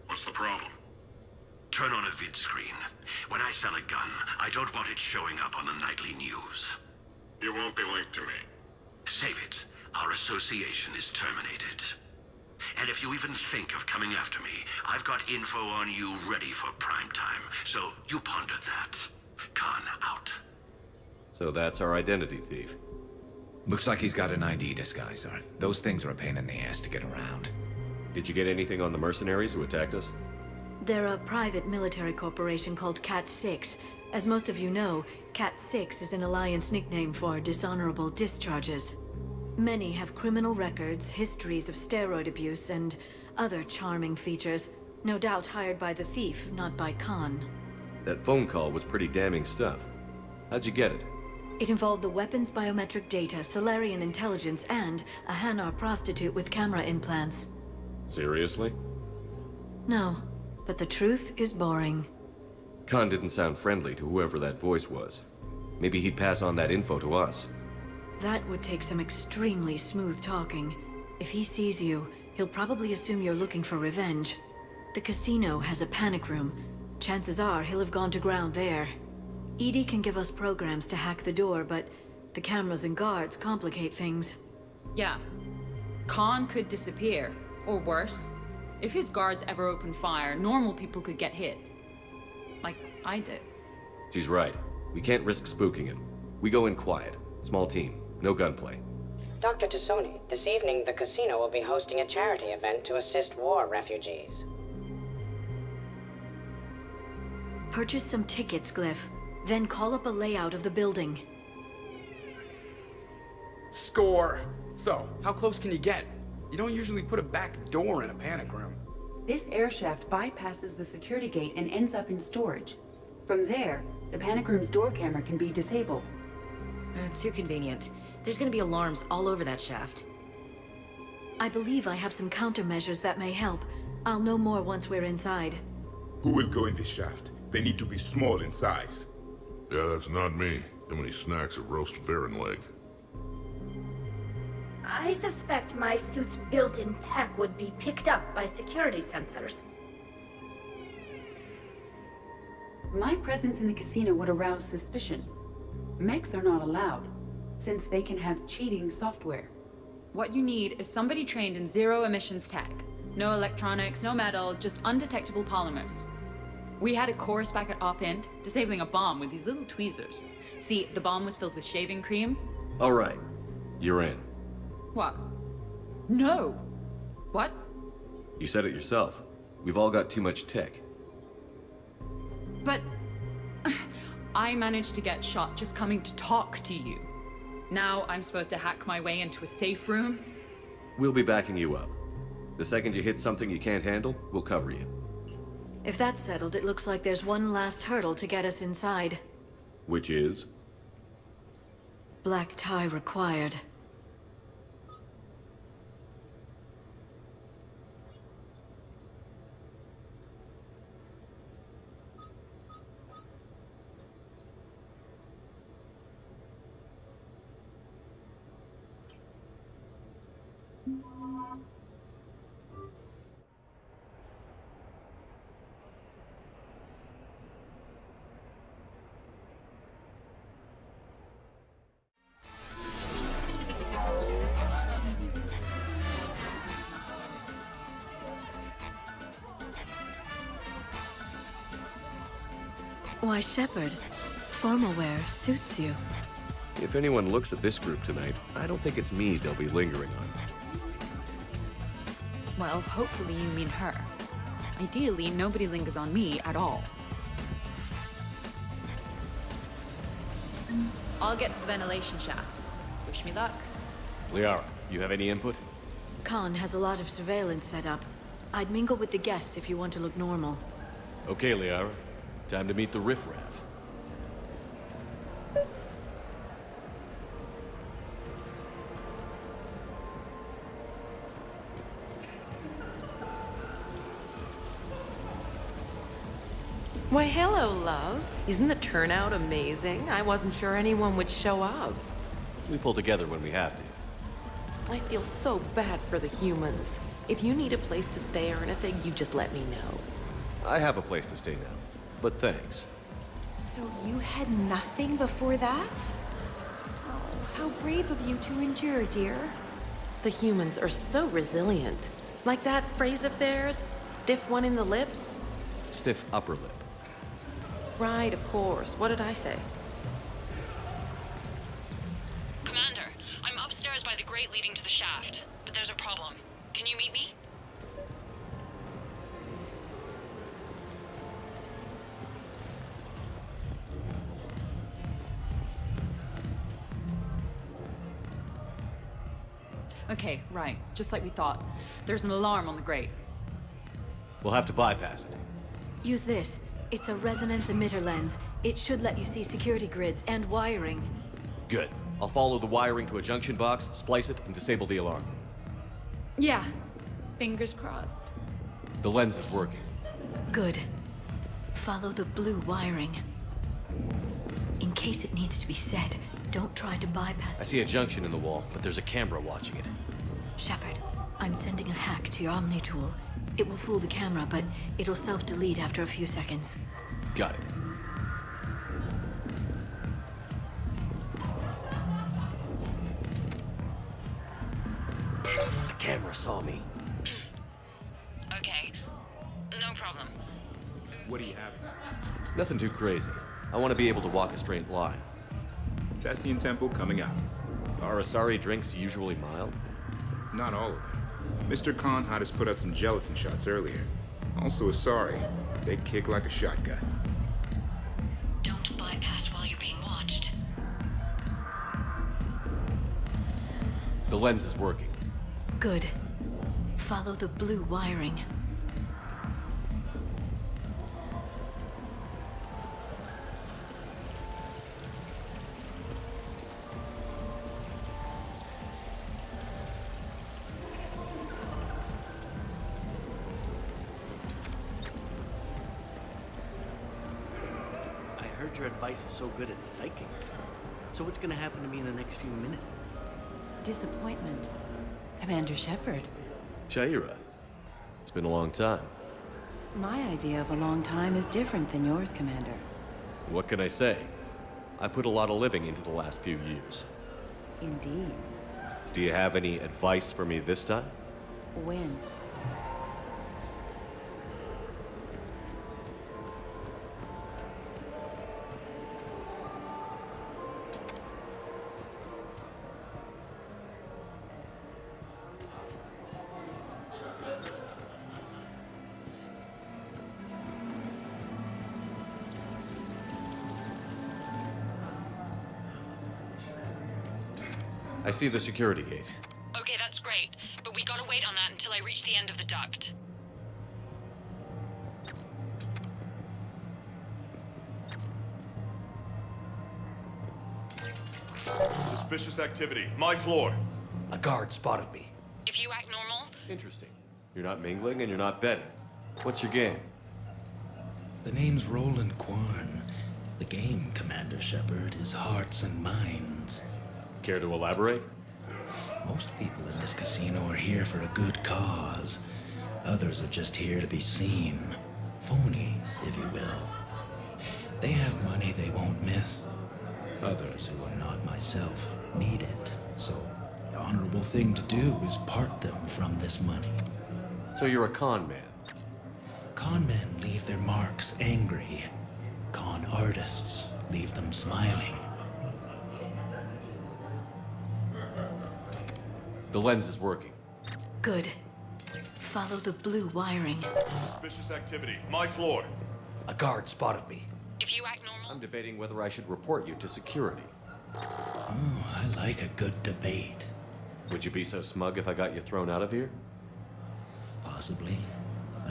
What's the problem? Turn on a vid screen. When I sell a gun, I don't want it showing up on the nightly news. You won't be linked to me. Save it. Our association is terminated. And if you even think of coming after me, I've got info on you ready for prime time. So you ponder that. Khan out. So that's our identity thief. Looks like he's got an ID disguiser. Those things are a pain in the ass to get around. Did you get anything on the mercenaries who attacked us? They're a private military corporation called Cat-6. As most of you know, Cat-6 is an Alliance nickname for dishonorable discharges. Many have criminal records, histories of steroid abuse, and other charming features. No doubt hired by the thief, not by Khan. That phone call was pretty damning stuff. How'd you get it? It involved the weapons biometric data, Solarian intelligence, and a Hanar prostitute with camera implants. Seriously? No, but the truth is boring. Khan didn't sound friendly to whoever that voice was. Maybe he'd pass on that info to us. That would take some extremely smooth talking. If he sees you, he'll probably assume you're looking for revenge. The casino has a panic room. Chances are he'll have gone to ground there. EDI can give us programs to hack the door, but the cameras and guards complicate things. Yeah. Khan could disappear. Or worse, if his guards ever open fire, normal people could get hit. Like I did. She's right. We can't risk spooking him. We go in quiet. Small team. No gunplay. Dr. Tassoni, this evening the casino will be hosting a charity event to assist war refugees. Purchase some tickets, Glyph. Then call up a layout of the building. Score! So, how close can you get? You don't usually put a back door in a panic room. This air shaft bypasses the security gate and ends up in storage. From there, the panic room's door camera can be disabled. Too convenient. There's gonna be alarms all over that shaft. I believe I have some countermeasures that may help. I'll know more once we're inside. Who will go in this shaft? They need to be small in size. Yeah, that's not me. Too many snacks of roast Varen leg. I suspect my suit's built-in tech would be picked up by security sensors. My presence in the casino would arouse suspicion. Mechs are not allowed, since they can have cheating software. What you need is somebody trained in zero emissions tech. No electronics, no metal, just undetectable polymers. We had a course back at Op-Int, disabling a bomb with these little tweezers. See, the bomb was filled with shaving cream. All right. You're in. What? No. What? You said it yourself. We've all got too much tech. But I managed to get shot just coming to talk to you. Now I'm supposed to hack my way into a safe room? We'll be backing you up. The second you hit something you can't handle, we'll cover you. If that's settled, it looks like there's one last hurdle to get us inside. Which is? Black tie required. Why, Shepard, formal wear suits you. If anyone looks at this group tonight, I don't think it's me they'll be lingering on. Well, hopefully you mean her. Ideally, nobody lingers on me at all. I'll get to the ventilation shaft. Wish me luck. Liara, you have any input? Khan has a lot of surveillance set up. I'd mingle with the guests if you want to look normal. Okay, Liara. Time to meet the riffraff. Why, hello, love. Isn't the turnout amazing? I wasn't sure anyone would show up. We pull together when we have to. I feel so bad for the humans. If you need a place to stay or anything, you just let me know. I have a place to stay now, but thanks. So you had nothing before that? Oh, how brave of you to endure, dear. The humans are so resilient. Like that phrase of theirs, stiff one in the lips? Stiff upper lip. Right, of course. What did I say? Commander, I'm upstairs by the grate leading to the shaft, but there's a problem. Can you meet me? Okay, right. Just like we thought. There's an alarm on the grate. We'll have to bypass it. Use this. It's a resonance emitter lens. It should let you see security grids and wiring. Good. I'll follow the wiring to a junction box, splice it, and disable the alarm. Yeah. Fingers crossed. The lens is working. Good. Follow the blue wiring. In case it needs to be said, don't try to bypass I it. see a junction in the wall, but there's a camera watching it. Shepard, I'm sending a hack to your Omni tool. It will fool the camera, but it'll self-delete after a few seconds. Got it. The camera saw me. Okay. No problem. What do you have? Nothing too crazy. I want to be able to walk a straight line. Thessian Temple coming out. Are Asari drinks usually mild? Not all of them. Mr. Khan had us put out some gelatin shots earlier. Also Asari. They kick like a shotgun. Don't bypass while you're being watched. The lens is working. Good. Follow the blue wiring. Your advice is so good at psychic. So what's gonna happen to me in the next few minutes? Disappointment. Commander Shepard. Shaira. It's been a long time. My idea of a long time is different than yours, Commander. What can I say? I put a lot of living into the last few years. Indeed. Do you have any advice for me this time? When? I see the security gate. Okay, that's great, but we gotta wait on that until I reach the end of the duct. Suspicious activity. My floor. A guard spotted me. If you act normal... Interesting. You're not mingling and you're not betting. What's your game? The name's Roland Kwan. The game, Commander Shepard, is hearts and minds. Care to elaborate? Most people in this casino are here for a good cause. Others are just here to be seen. Phonies, if you will. They have money they won't miss. Others who are not myself need it. So, the honorable thing to do is part them from this money. So you're a con man? Con men leave their marks angry. Con artists leave them smiling. The lens is working. Good. Follow the blue wiring. Suspicious activity. My floor. A guard spotted me. If you act normal... I'm debating whether I should report you to security. Oh, I like a good debate. Would you be so smug if I got you thrown out of here? Possibly.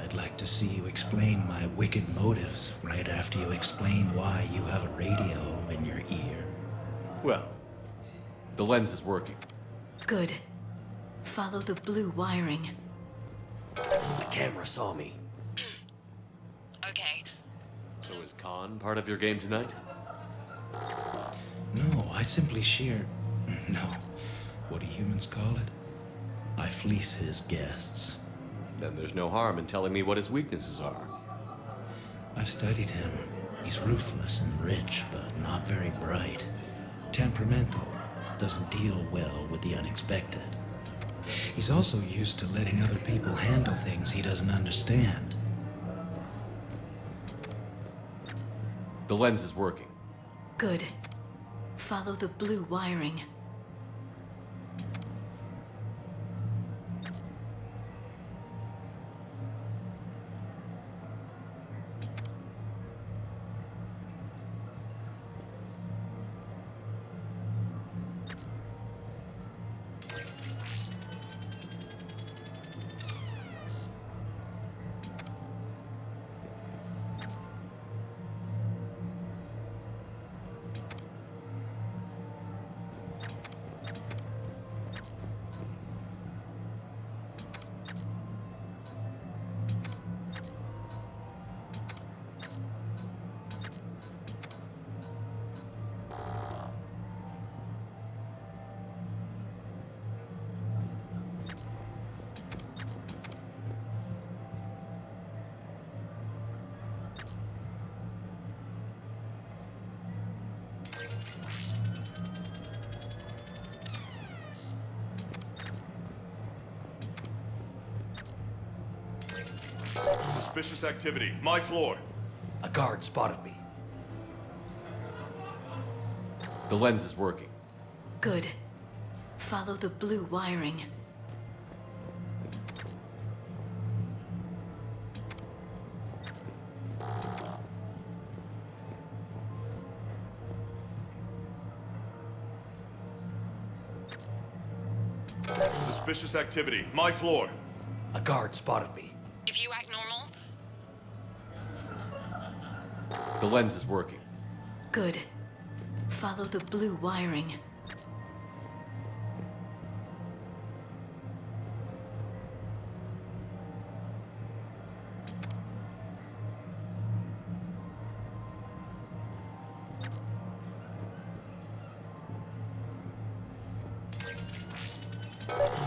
I'd like to see you explain my wicked motives right after you explain why you have a radio in your ear. Well, the lens is working. Good. Follow the blue wiring. The camera saw me. Okay. So is Khan part of your game tonight? No, I simply shear... No. What do humans call it? I fleece his guests. Then there's no harm in telling me what his weaknesses are. I've studied him. He's ruthless and rich, but not very bright. Temperamental. Doesn't deal well with the unexpected. He's also used to letting other people handle things he doesn't understand. The lens is working. Good. Follow the blue wiring. Suspicious activity. My floor. A guard spotted me. The lens is working. Good. Follow the blue wiring. Suspicious activity. My floor. A guard spotted me. If you act normal... The lens is working. Good. Follow the blue wiring.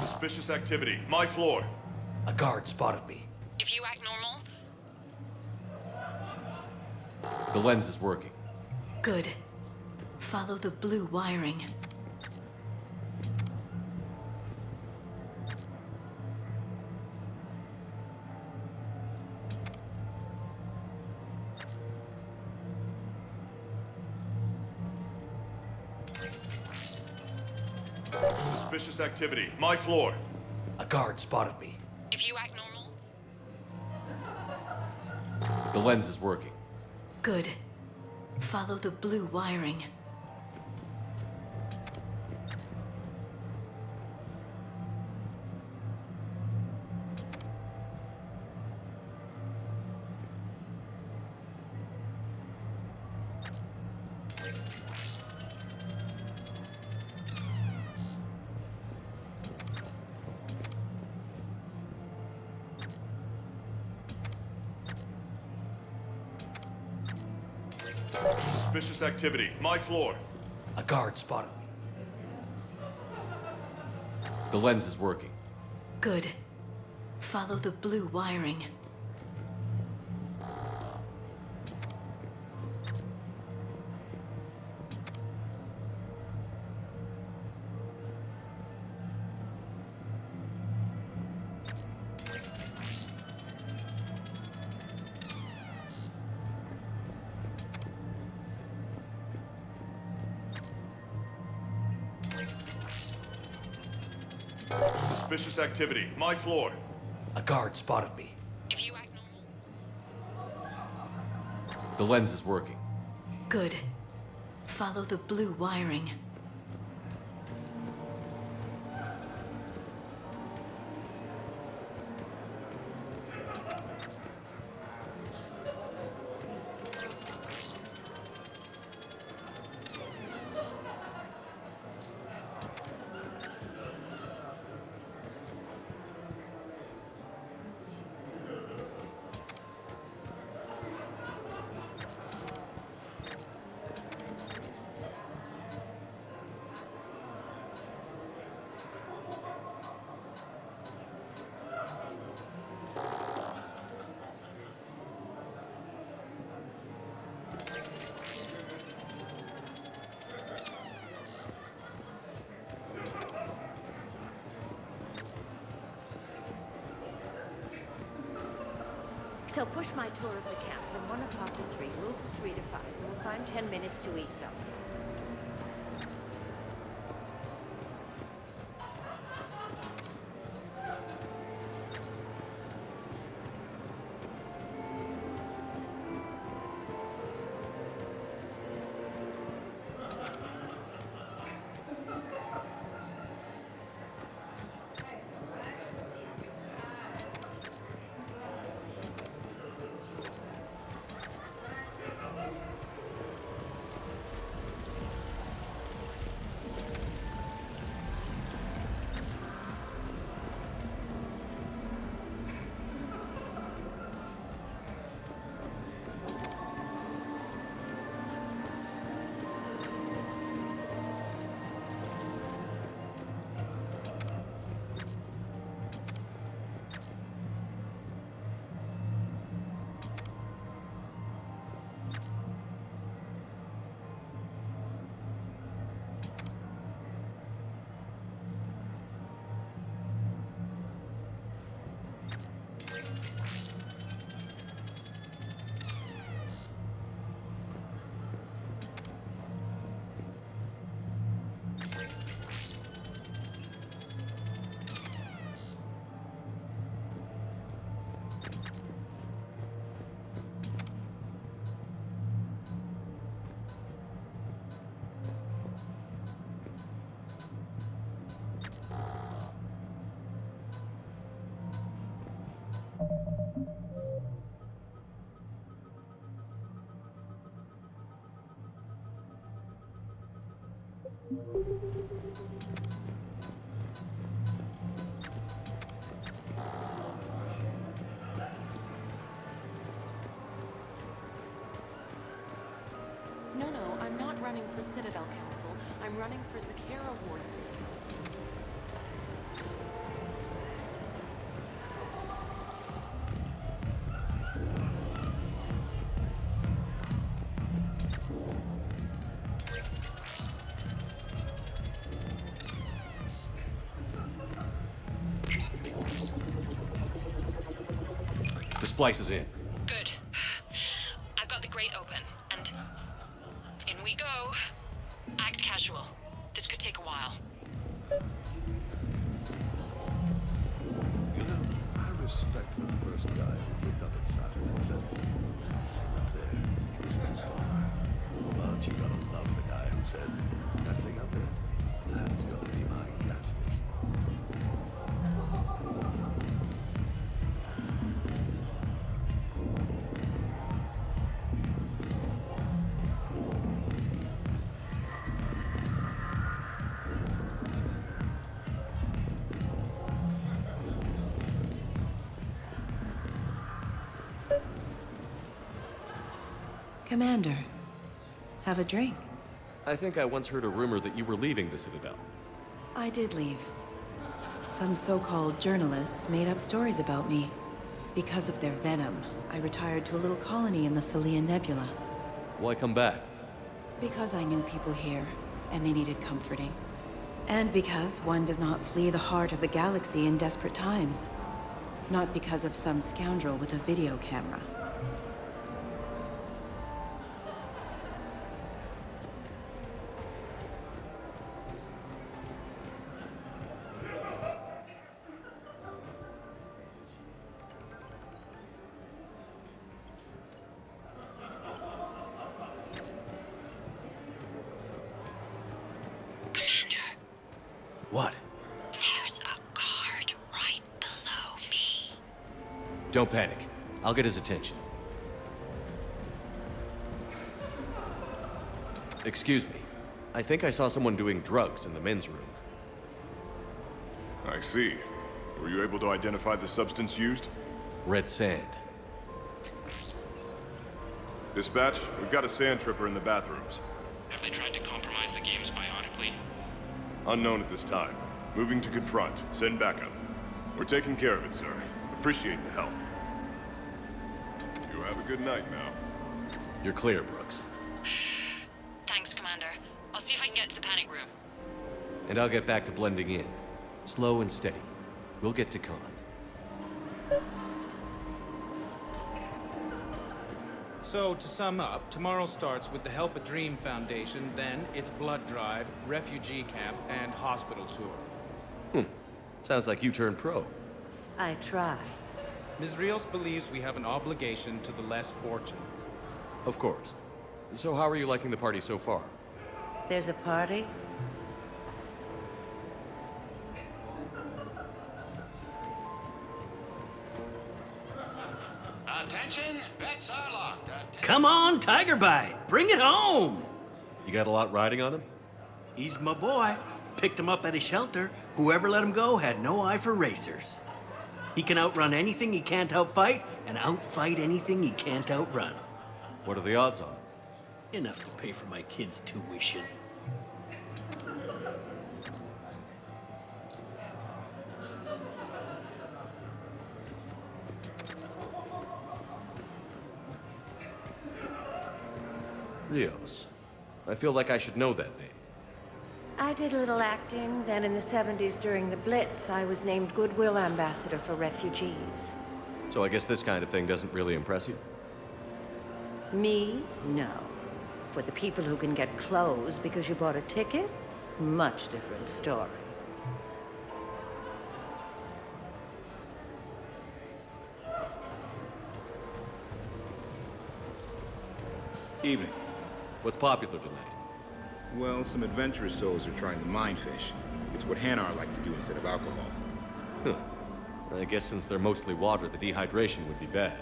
Suspicious activity. My floor. A guard spotted me. If you act normal... The lens is working. Good. Follow the blue wiring. Suspicious activity. My floor. A guard spotted me. If you act normal... The lens is working. Good. Follow the blue wiring. Suspicious activity. My floor. A guard spotted me. The lens is working. Good. Follow the blue wiring. Suspicious activity. My floor. A guard spotted me. If you act normal. The lens is working. Good. Follow the blue wiring. So push my tour of the camp from 1 o'clock to 3, move to 3 to 5. We'll find 10 minutes to eat something. No, I'm not running for Citadel Council. I'm running for Zakara Ward. The splice is in. Good. I've got the grate open, and in we go. Act casual. This could take a while. You know, I respect the first guy who looked up at Saturn and said, "Up there, isn't a star." But you gotta love the guy who said, "That thing up there, that's gonna be my gas station." Commander, have a drink. I think I once heard a rumor that you were leaving the Citadel. I did leave. Some so-called journalists made up stories about me. Because of their venom, I retired to a little colony in the Celian Nebula. Why come back? Because I knew people here, and they needed comforting. And because one does not flee the heart of the galaxy in desperate times. Not because of some scoundrel with a video camera. What? There's a guard right below me. Don't panic. I'll get his attention. Excuse me. I think I saw someone doing drugs in the men's room. I see. Were you able to identify the substance used? Red sand. Dispatch, we've got a sand tripper in the bathrooms. Have they tried to compromise the games bionically? Unknown at this time. Moving to confront. Send backup. We're taking care of it, sir. Appreciate the help. You have a good night now. You're clear, Brooks. Thanks, Commander. I'll see if I can get to the panic room. And I'll get back to blending in. Slow and steady. We'll get to Khan. So, to sum up, tomorrow starts with the Help a Dream Foundation, then it's blood drive, refugee camp, and hospital tour. Sounds like you turned pro. I try. Ms. Rios believes we have an obligation to the less fortunate. Of course. So how are you liking the party so far? There's a party? Attention, bets are locked. Come on, Tiger Bite, bring it home! You got a lot riding on him? He's my boy. Picked him up at a shelter. Whoever let him go had no eye for racers. He can outrun anything he can't outfight, and outfight anything he can't outrun. What are the odds on it? Enough to pay for my kids' tuition. Rios. I feel like I should know that name. I did a little acting. Then in the 70s during the Blitz, I was named Goodwill Ambassador for Refugees. So I guess this kind of thing doesn't really impress you? Me? No. For the people who can get clothes because you bought a ticket? Much different story. Evening. What's popular tonight? Well, some adventurous souls are trying the mind fish. It's what Hanar like to do instead of alcohol. Huh. I guess since they're mostly water, the dehydration would be bad.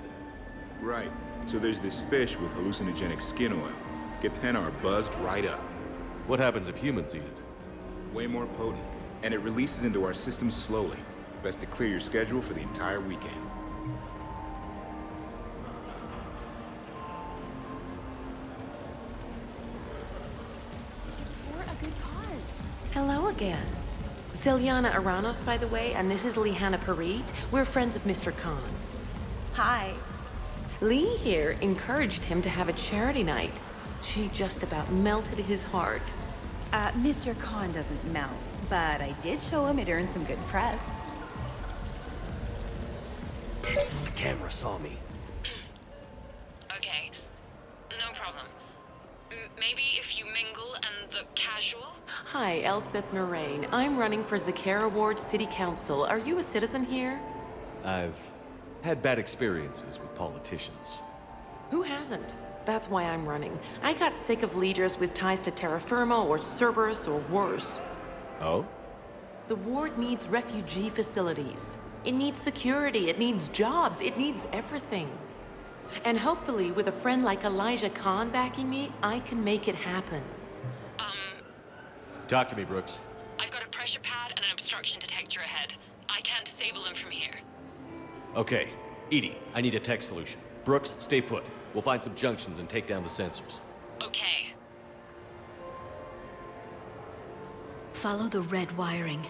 Right. So there's this fish with hallucinogenic skin oil. Gets Hanar buzzed right up. What happens if humans eat it? Way more potent. And it releases into our system slowly. Best to clear your schedule for the entire weekend. Hello again. Ziliana Aranos, by the way, and this is Lihanna Parit. We're friends of Mr. Khan. Hi. Lee here encouraged him to have a charity night. She just about melted his heart. Mr. Khan doesn't melt, but I did show him it earned some good press. The camera saw me. Okay, no problem. Maybe if you mingle and look casual? Hi, Elspeth Moraine. I'm running for Zakara Ward City Council. Are you a citizen here? I've had bad experiences with politicians. Who hasn't? That's why I'm running. I got sick of leaders with ties to terra firma or Cerberus or worse. Oh? The ward needs refugee facilities. It needs security, it needs jobs, it needs everything. And hopefully, with a friend like Elijah Khan backing me, I can make it happen. Talk to me, Brooks. I've got a pressure pad and an obstruction detector ahead. I can't disable them from here. Okay. Edie, I need a tech solution. Brooks, stay put. We'll find some junctions and take down the sensors. Okay. Follow the red wiring.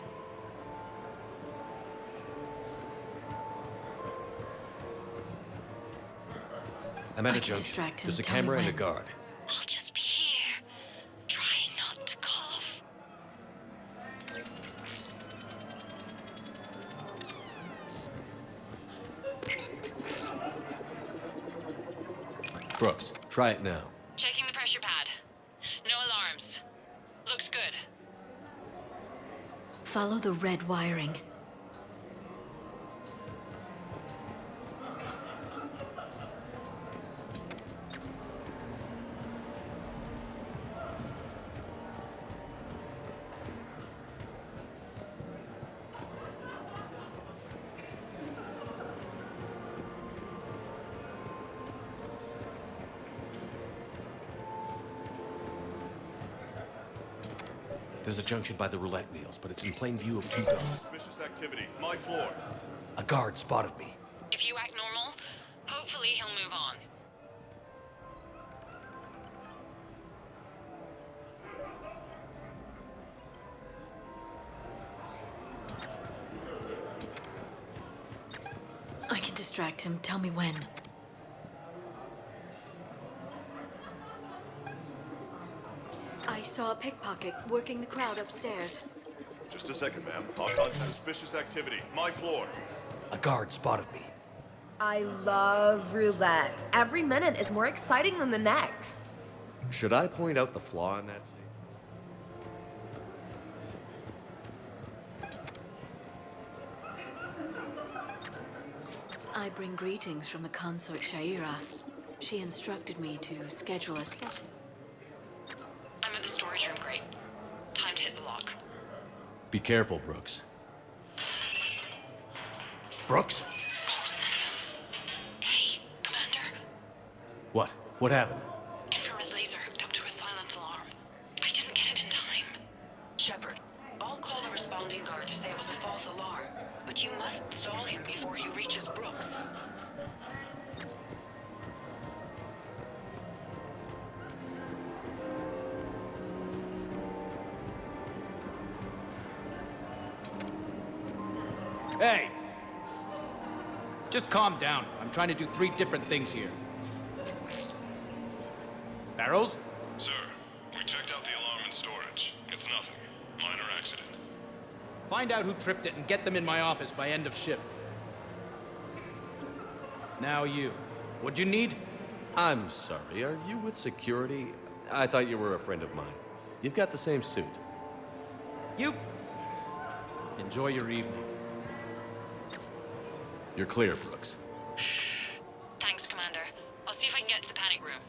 I'm at I a can junction. distract him. There's a Tell me camera and a when. guard. I'll just be here, trying not to cough. Brooks, try it now. Checking the pressure pad. No alarms. Looks good. Follow the red wiring. There's a junction by the roulette wheels, but it's in plain view of two guards. Suspicious activity. My floor. A guard spotted me. If you act normal, hopefully he'll move on. I can distract him. Tell me when. I saw a pickpocket working the crowd upstairs. Just a second, ma'am. Hot on suspicious activity. My floor. A guard spotted me. I love roulette. Every minute is more exciting than the next. Should I point out the flaw in that scene? I bring greetings from the consort Shaira. She instructed me to schedule a set. I'm at the storage room, great. Time to hit the lock. Be careful, Brooks. Brooks? Oh, son of a... Hey, Commander. What? What happened? Infrared laser hooked up to a silent alarm. I didn't get it in time. Shepard, I'll call the responding guard to say it was a false alarm. But you must stall him before he reaches Brooks. Hey! Just calm down. I'm trying to do 3 different things here. Barrows? Sir, we checked out the alarm in storage. It's nothing. Minor accident. Find out who tripped it and get them in my office by end of shift. Now you. What'd you need? I'm sorry, are you with security? I thought you were a friend of mine. You've got the same suit. You. Enjoy your evening. You're clear, Brooks. Thanks, Commander. I'll see if I can get to the panic room.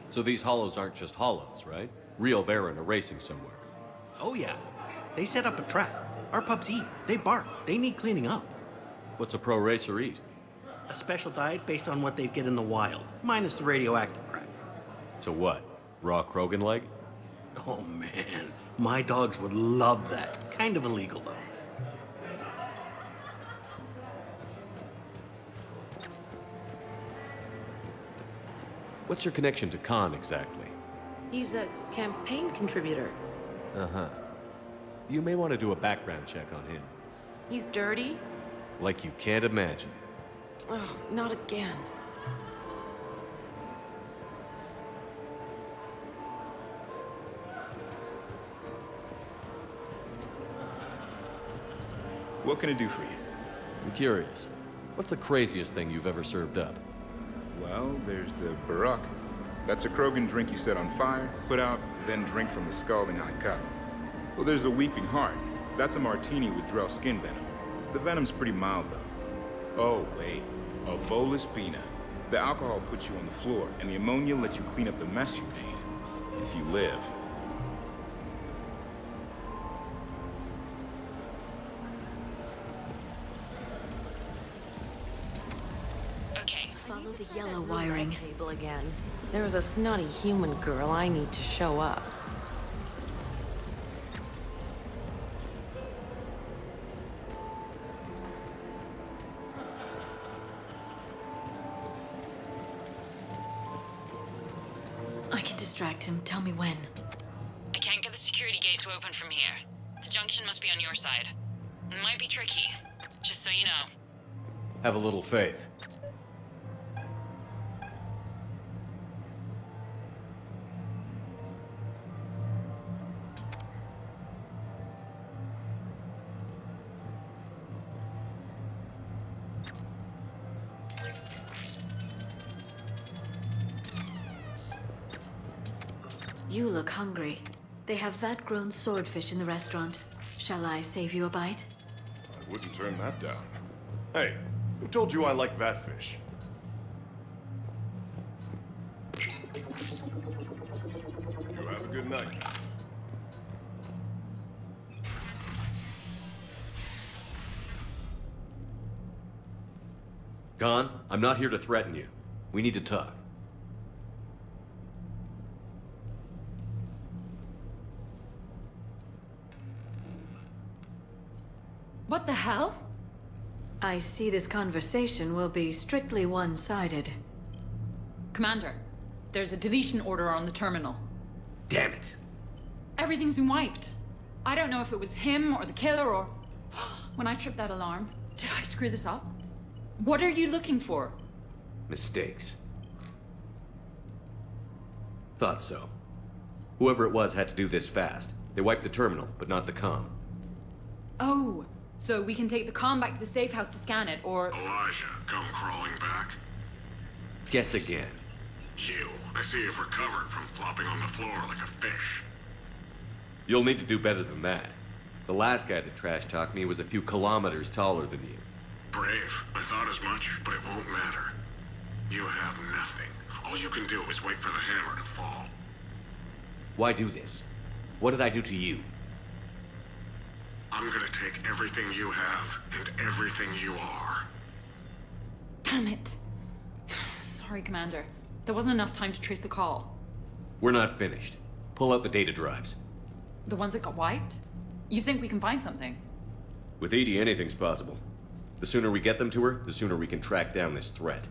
So these hollows aren't just hollows, right? Real Varen are racing somewhere. Oh yeah. They set up a trap. Our pups eat. They bark. They need cleaning up. What's a pro racer eat? A special diet based on what they'd get in the wild, minus the radioactive crap. So what? Raw Krogan leg? Oh man, my dogs would love that. Kind of illegal though. What's your connection to Khan exactly? He's a campaign contributor. Uh-huh. You may want to do a background check on him. He's dirty? Like you can't imagine. Oh, not again. What can I do for you? I'm curious. What's the craziest thing you've ever served up? Well, there's the Barak. That's a Krogan drink you set on fire, put out, then drink from the scalding hot cup. Well, there's the Weeping Heart. That's a martini with Drell skin venom. The venom's pretty mild, though. Oh, wait. A Volus Bina. The alcohol puts you on the floor, and the ammonia lets you clean up the mess you made. If you live. Okay. Follow the yellow wiring. Table again. There's a snotty human girl I need to show up. I can distract him. Tell me when. I can't get the security gate to open from here. The junction must be on your side. It might be tricky, just so you know. Have a little faith. You look hungry. They have vat-grown swordfish in the restaurant. Shall I save you a bite? I wouldn't turn that down. Hey, who told you I like that fish? You have a good night. Khan, I'm not here to threaten you. We need to talk. What the hell? I see this conversation will be strictly one-sided. Commander, there's a deletion order on the terminal. Damn it. Everything's been wiped. I don't know if it was him or the killer or... When I tripped that alarm, did I screw this up? What are you looking for? Mistakes. Thought so. Whoever it was had to do this fast. They wiped the terminal, but not the comm. Oh, so we can take the comm back to the safe house to scan it, or... Elijah, come crawling back. Guess again. You. I see you've recovered from flopping on the floor like a fish. You'll need to do better than that. The last guy that trash-talked me was a few kilometers taller than you. Brave. I thought as much, but it won't matter. You have nothing. All you can do is wait for the hammer to fall. Why do this? What did I do to you? I'm gonna take everything you have and everything you are. Damn it. Sorry, Commander. There wasn't enough time to trace the call. We're not finished. Pull out the data drives. The ones that got wiped? You think we can find something? With Edie, anything's possible. The sooner we get them to her, the sooner we can track down this threat.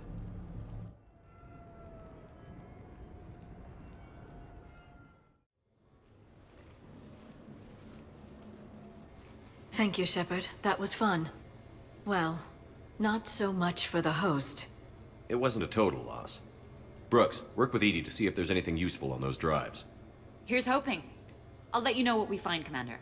Thank you, Shepard. That was fun. Well, not so much for the host. It wasn't a total loss. Brooks, work with Edie to see if there's anything useful on those drives. Here's hoping. I'll let you know what we find, Commander.